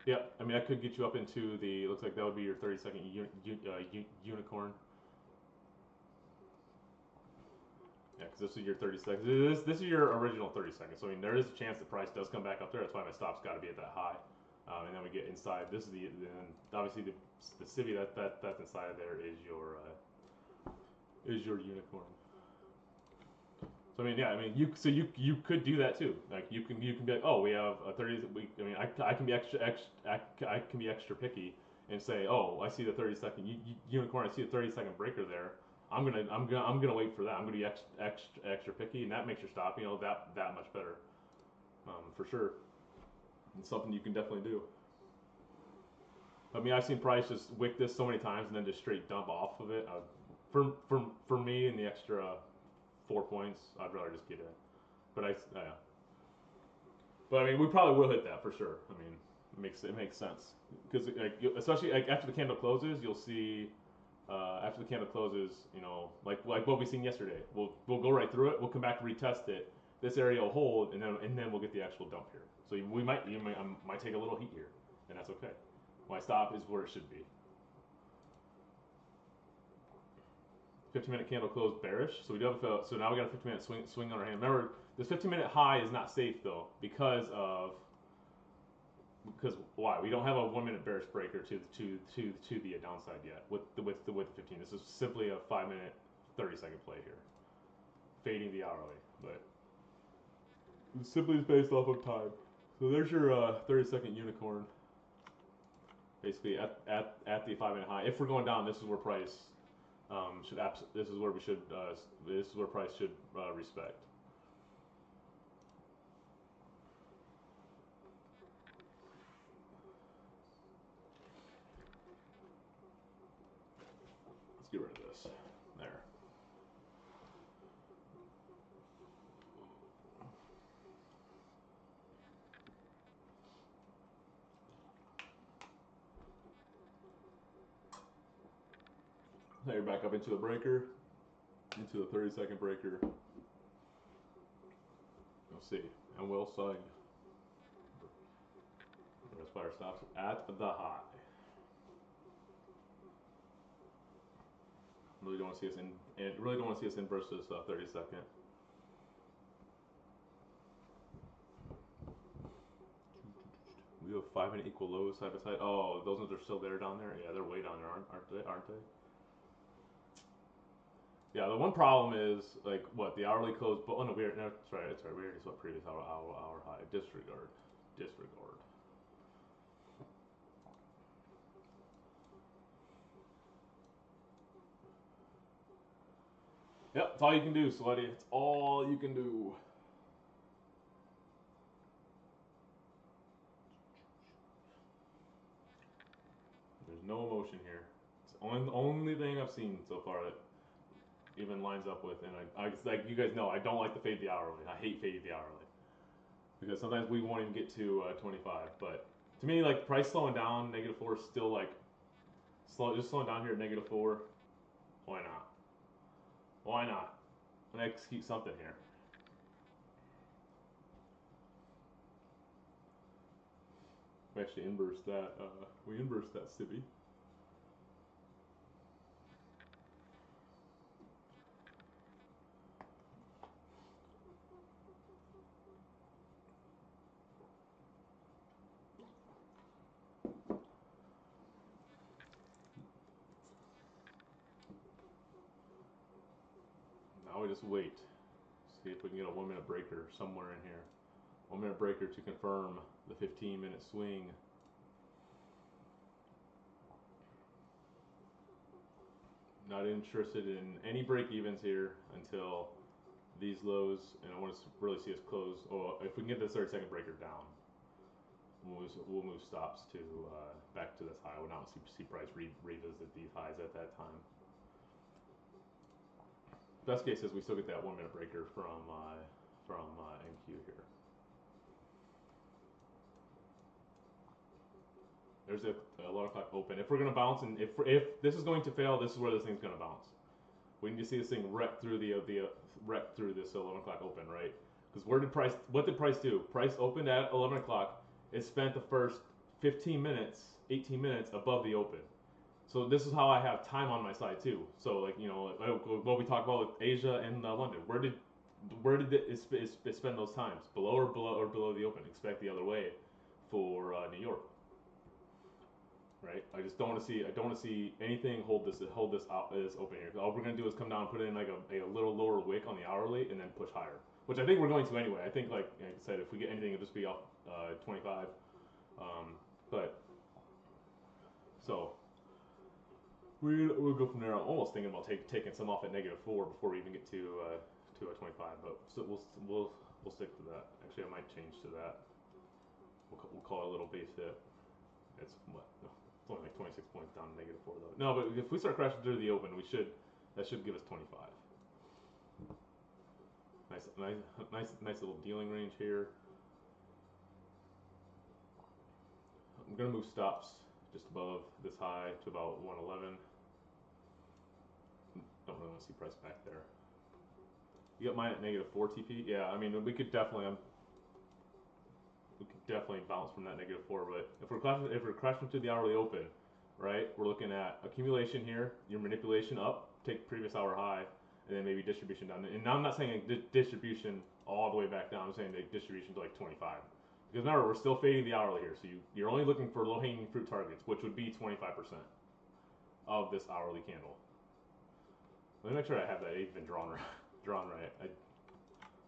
Yeah, I mean, that could get you up into the, looks like that would be your 30-second unicorn. Yeah, because this is your 30 seconds. This is your original 30 seconds. So I mean, there is a chance the price does come back up there. That's why my stop's got to be at that high. And then we get inside. This is then obviously the civvy that's inside of there is your unicorn. So I mean, yeah, I mean, you could do that too. Like you can be like, oh, we have a 30. I mean, I can be extra picky and say, oh, I see the 30-second unicorn. I see the 30-second breaker there. I'm gonna wait for that. I'm gonna be extra picky, and that makes your stop, that much better, for sure. It's something you can definitely do. I mean, I've seen price just wick this so many times and then just straight dump off of it. For me, in the extra 4 points, I'd rather just get in. But but I mean, we probably will hit that for sure. I mean, it makes sense because especially after the candle closes, you'll see. After the candle closes, like what we seen yesterday, we'll go right through it. We'll come back and retest it. This area will hold, and then we'll get the actual dump here. So I might take a little heat here, and that's okay. My stop is where it should be. 15-minute candle closed bearish, so we do have so now we got a 15-minute swing on our hand. Remember, this 15-minute high is not safe though because why? We don't have a 1-minute bearish breaker to the downside yet with the 15. This is simply a 5-minute, 30-second play here, fading the hourly, but it's simply based off of time. So there's your 30-second unicorn. Basically at the 5-minute high. If we're going down, this is where price this is where price should respect. Let's get rid of this. There. Now you're back up into the breaker, into the 30-second breaker. You'll see, and we'll sign. The fire stops at the high. Really don't want to see us in, and really don't want to see us inverse this 30-second. We have 5-minute equal lows side by side. Oh, those ones are still there down there. Yeah, they're way down there, aren't they? Yeah, the one problem is like what the hourly close. But oh no, that's right. That's right. We already saw previous hour high. Disregard. Yep, it's all you can do, Sweaty. It's all you can do. There's no emotion here. It's the only thing I've seen so far that even lines up with. And I like you guys know, I don't like to fade the hourly. I hate fading the hourly because sometimes we won't even get to 25. But to me, like price slowing down, -4 is still like just slowing down here at -4. Why not? Why not? I'm gonna execute something here. We actually inverse that. We inverse that civvy. Now we just wait. See if we can get a 1-minute breaker somewhere in here. 1-minute breaker to confirm the 15-minute swing. Not interested in any break evens here until these lows, and I want to really see us close. Or if we can get this 30-second breaker down, we'll move stops to back to this high. We'll not see price revisit these highs at that time. Best case is we still get that 1-minute breaker from NQ here. There's a 11 o'clock open. If we're gonna bounce, and if this is going to fail, this is where this thing's gonna bounce. We need to see this thing wreck through wreck through this 11 o'clock open, right? Because what did price do? Price opened at 11 o'clock. It spent the first 15 minutes, 18 minutes above the open. So this is how I have time on my side too. So like what we talked about with Asia and London. Where did it spend those times? Below or below the open? Expect the other way for New York. Right? I just don't want to see. I don't want to see anything hold this out this open here. All we're gonna do is come down, put in like a little lower wick on the hourly, and then push higher. Which I think we're going to anyway. I think like I said, if we get anything, it'll just be off 25. But so we'll go from there. I'm almost thinking about taking some off at -4 before we even get to a 25. But so we'll stick to that. Actually, I might change to that. We'll call it a little base hit. It's what? No, it's only like 26 points down to -4 though. No, but if we start crashing through the open, that should give us 25. Nice little dealing range here. I'm gonna move stops just above this high to about 111. Don't really want to see price back there. You got mine at -4 TP. Yeah, I mean we could definitely bounce from that -4. But if we're crashing through the hourly open, right? We're looking at accumulation here. Your manipulation up, take previous hour high, and then maybe distribution down. And now I'm not saying distribution all the way back down. I'm saying the distribution to like 25. Because remember, we're still fading the hourly here, so you're only looking for low-hanging fruit targets, which would be 25% of this hourly candle. Let me make sure I have that even drawn right.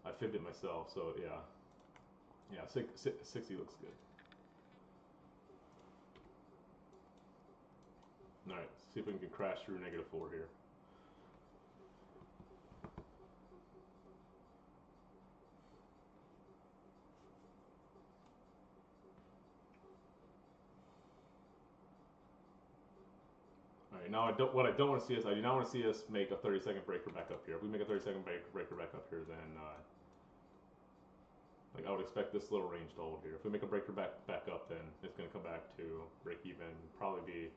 I fibbed it myself, so yeah, 60 looks good. All right, see if we can crash through -4 here. Now what I don't want to see is I do not want to see us make a 30-second breaker back up here. If we make a 30-second breaker back up here, then like I would expect this little range to hold here. If we make a breaker back up, then it's going to come back to break even, probably be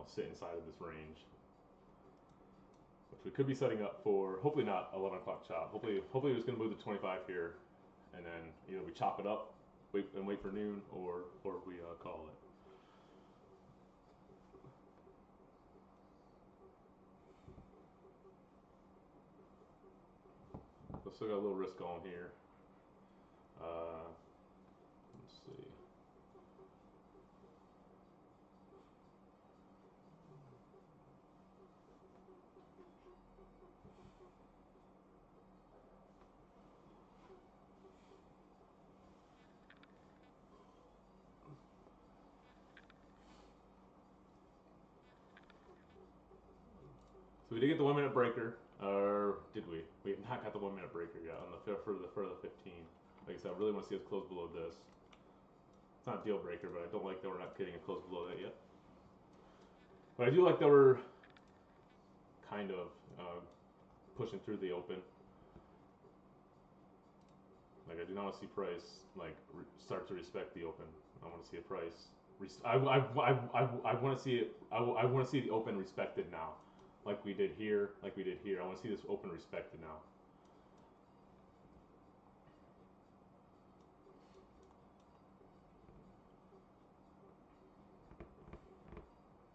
sit inside of this range. we could be setting up for hopefully not 11 o'clock chop. Hopefully we're just gonna move to 25 here, and then either we chop it up, wait for noon, or we call it. So still got a little risk on here. Let's see. So we did get the 1 minute breaker, or did we? We have not got the 1 minute breaker yet on the for the 15. Like I said, I really want to see us close below this. It's not a deal breaker, but I don't like that we're not getting it close below that yet. But I do like that we're kind of pushing through the open. Like I do not want to see price like start to respect the open. I want to see a price. I want to see it. I want to see the open respected now, like we did here, like we did here. I want to see this open respected now.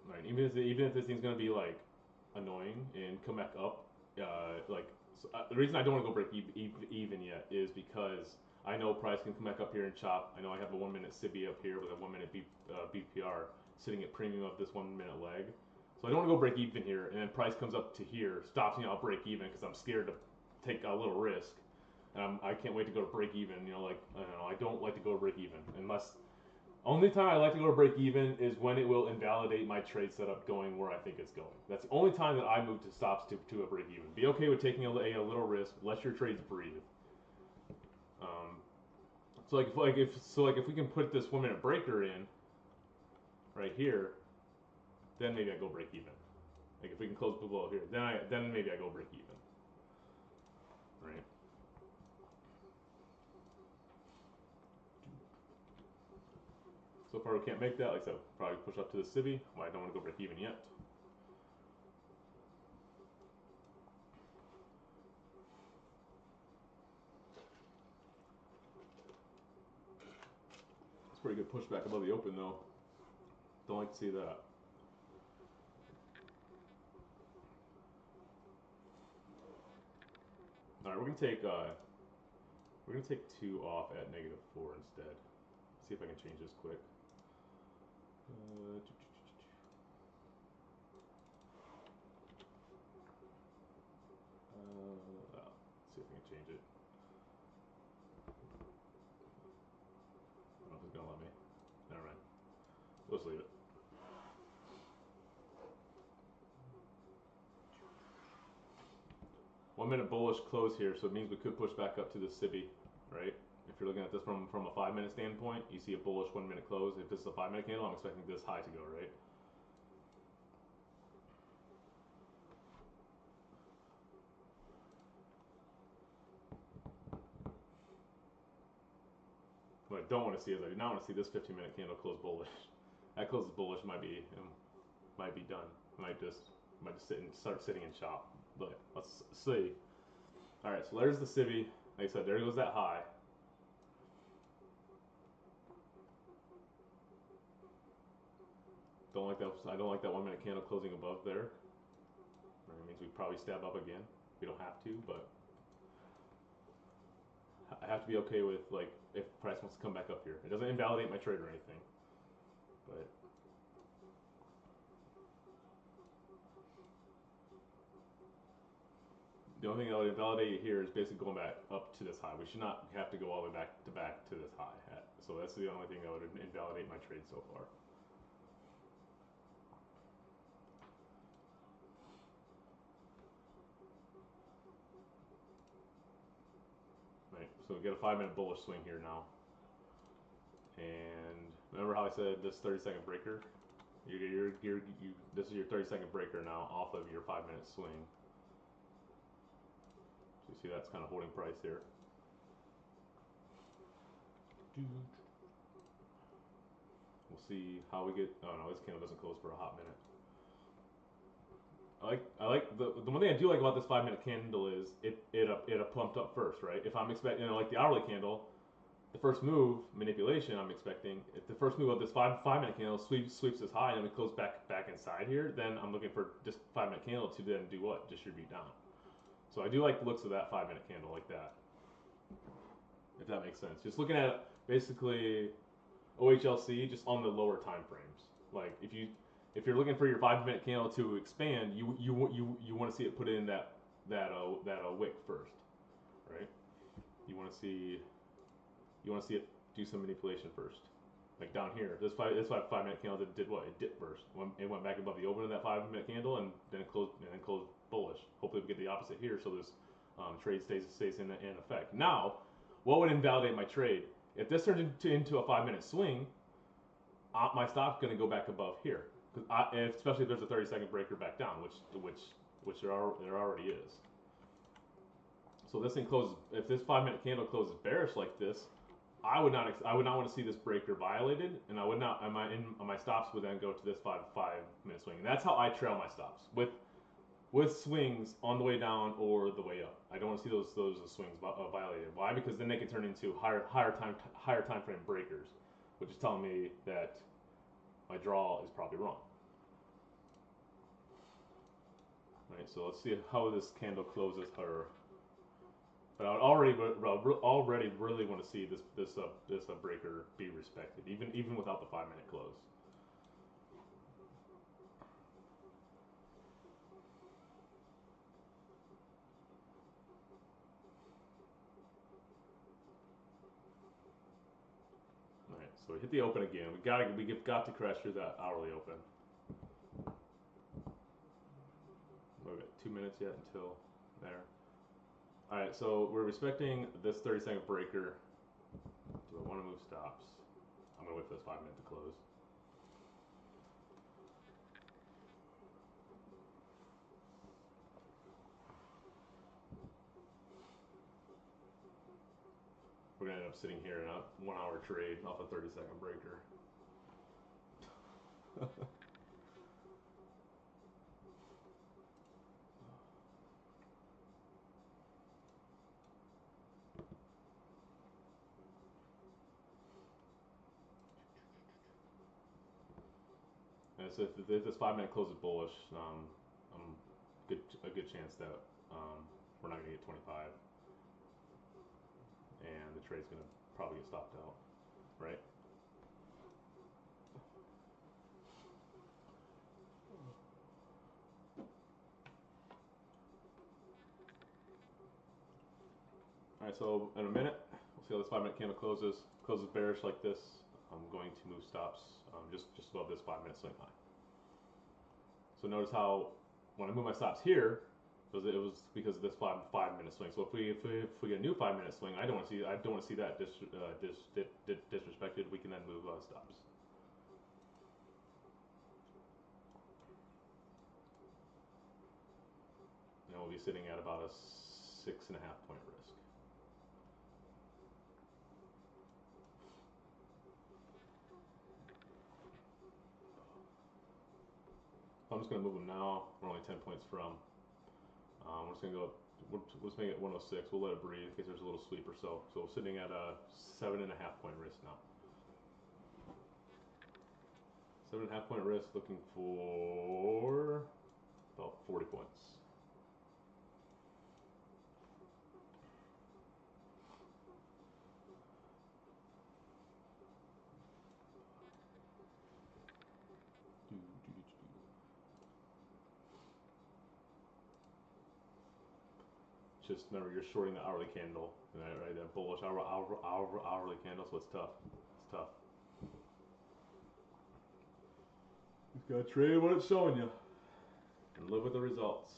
Right. Even if this thing's gonna be like annoying and come back up, like so, the reason I don't want to go break even yet is because I know price can come back up here and chop. I know I have a 1 minute Sibi up here with a 1 minute BPR sitting at premium of this 1 minute leg. So I don't want to go break even here, and then price comes up to here, stops me, I'll break even because I'm scared to take a little risk. I can't wait to go to break even. You know, like I don't like to go to break even unless. Only time I like to go to break even is when it will invalidate my trade setup going where I think it's going. That's the only time that I move to stops to a break even. Be okay with taking a little risk, let your trades breathe. So if we can put this 1 minute breaker in right here, then maybe I go break even. Like if we can close below here, then maybe I go break even. Right. So far we can't make that. Like I said, probably push up to the Sibi. Well, I don't want to go break even yet. It's pretty good pushback above the open though. Don't like to see that. All right, we're gonna take 2 off at -4 instead. See if I can change this quick. See if I can change it. I don't know if it's gonna let me. Never mind. Let's leave it. -1 minute bullish close here, so it means we could push back up to the Sibi, right? If you're looking at this from a 5 minute standpoint, you see a bullish 1 minute close. If this is a 5 minute candle, I'm expecting this high to go, right? What I don't want to see is I do not want to see this 15 minute candle close bullish. That closes bullish might be done. Might just start sitting and chop. But let's see. All right, so there's the Sibi. Like I said, there goes that high. Don't like that. I don't like that 1 minute candle closing above there. That means we probably stab up again. We don't have to, but I have to be okay with like if price wants to come back up here. It doesn't invalidate my trade or anything, but the only thing that would invalidate you here is basically going back up to this high. We should not have to go all the way back to this high. So that's the only thing that would invalidate my trade so far. Right, so we get a 5 minute bullish swing here now. And remember how I said this 30-second breaker? This is your 30-second breaker now off of your 5 minute swing. So you see that's kind of holding price here. We'll see how we get. Oh no, this candle doesn't close for a hot minute. I like the one thing I do like about this 5 minute candle is it pumped up first, right? If I'm expecting, like the hourly candle, the first move manipulation I'm expecting, if the first move of this 5 minute candle sweeps this high and then it goes back inside here, then I'm looking for just 5 minute candle to then do what? Distribute down. So I do like the looks of that 5 minute candle like that, if that makes sense. Just looking at basically OHLC just on the lower time frames. Like if you're looking for your 5 minute candle to expand, you want to see it put in that wick first, right? You want to see it do some manipulation first. Like down here, this 5 minute candle did what? It dipped first. It went back above the open of that 5 minute candle and then closed bullish. Hopefully we get the opposite here, so this trade stays in effect. Now, what would invalidate my trade? If this turns into a 5 minute swing, my stop's going to go back above here, especially if there's a 30-second breaker back down, which there already is. So this thing closes. If this 5 minute candle closes bearish like this, I would not want to see this breaker violated, and I would not. My stops would then go to this 5 minute swing, and that's how I trail my stops with swings on the way down or the way up. I don't want to see those swings violated. Why? Because then they can turn into higher time frame breakers, which is telling me that my draw is probably wrong. All right, so let's see how this candle closes her. But I would already really want to see this breaker be respected, even without the 5 minute close. All right, so we hit the open again. We've got to crash through that hourly open. We've got 2 minutes yet until there. Alright, so we're respecting this 30-second breaker. Do I want to move stops? I'm going to wait for this 5 minute to close. We're going to end up sitting here in a 1 hour trade off a 30-second breaker. And so if this 5 minute closes bullish, a good chance that we're not going to get 25, and the trade's going to probably get stopped out, right? All right, so in a minute, we'll see how this 5 minute candle closes bearish like this. I'm going to move stops just above this 5 minute swing high. So notice how when I move my stops here, it was because of this 5 minute swing. So if we get a new 5 minute swing, I don't want to see that disrespected. We can then move stops. And we'll be sitting at about a 6.5 point risk. I'm just going to move them now. We're only 10 points from. We're just going to go. Let's make it 106. We'll let it breathe in case there's a little sweep or so. So we're sitting at a 7.5 point risk now. 7.5 point risk, looking for about 40 points. Just remember, you're shorting the hourly candle, right? That bullish hourly candle, so it's tough. It's tough. You just gotta trade what it's showing you, and live with the results.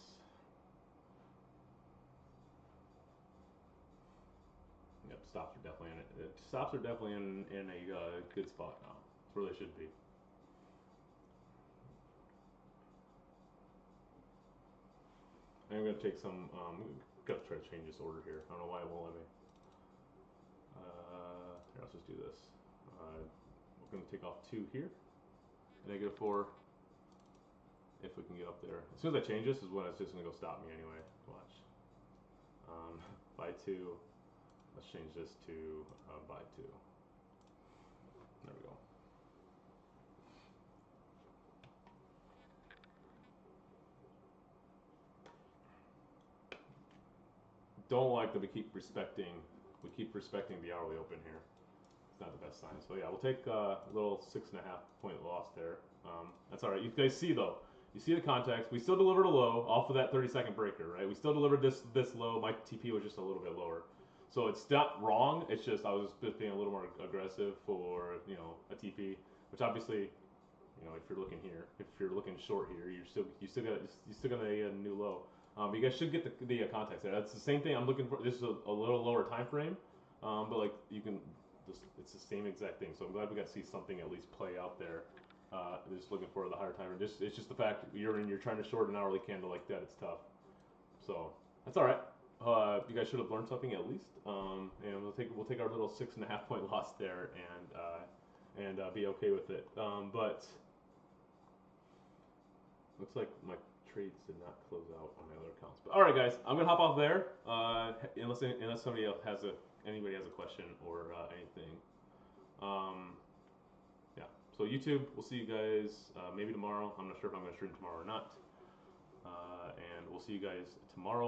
Yep, stops are definitely in it. Stops are definitely in a good spot now. It's where they should be. I'm gonna take some. Gotta try to change this order here. I don't know why it won't let me. Here, let's just do this. We're gonna take off 2 here. -4. if we can get up there. As soon as I change this is when it's just gonna go stop me anyway. Watch. Buy two. Let's change this to buy two. There we go. Don't like that we keep respecting the hourly open here. It's not the best sign. So yeah, we'll take a little 6.5 point loss there. That's all right. You guys see though, you see the context. We still delivered a low off of that 30-second breaker, right? We still delivered this low. My TP was just a little bit lower, so it's not wrong. It's just I was just being a little more aggressive for a TP, which obviously if you're looking here, if you're looking short here, you still got a new low. But you guys should get the context there. That's the same thing I'm looking for. This is a little lower time frame, but like you can it's the same exact thing. So I'm glad we got to see something at least play out there. Just looking for the higher timer. It's just the fact that you're trying to short an hourly candle like that. It's tough. So that's all right. You guys should have learned something at least. And we'll take our little 6.5 point loss there and be okay with it. But looks like my trades did not close out on my other accounts. But all right, guys, I'm gonna hop off there. Unless somebody else anybody has a question or anything. Yeah. So YouTube, we'll see you guys maybe tomorrow. I'm not sure if I'm gonna stream tomorrow or not. And we'll see you guys tomorrow.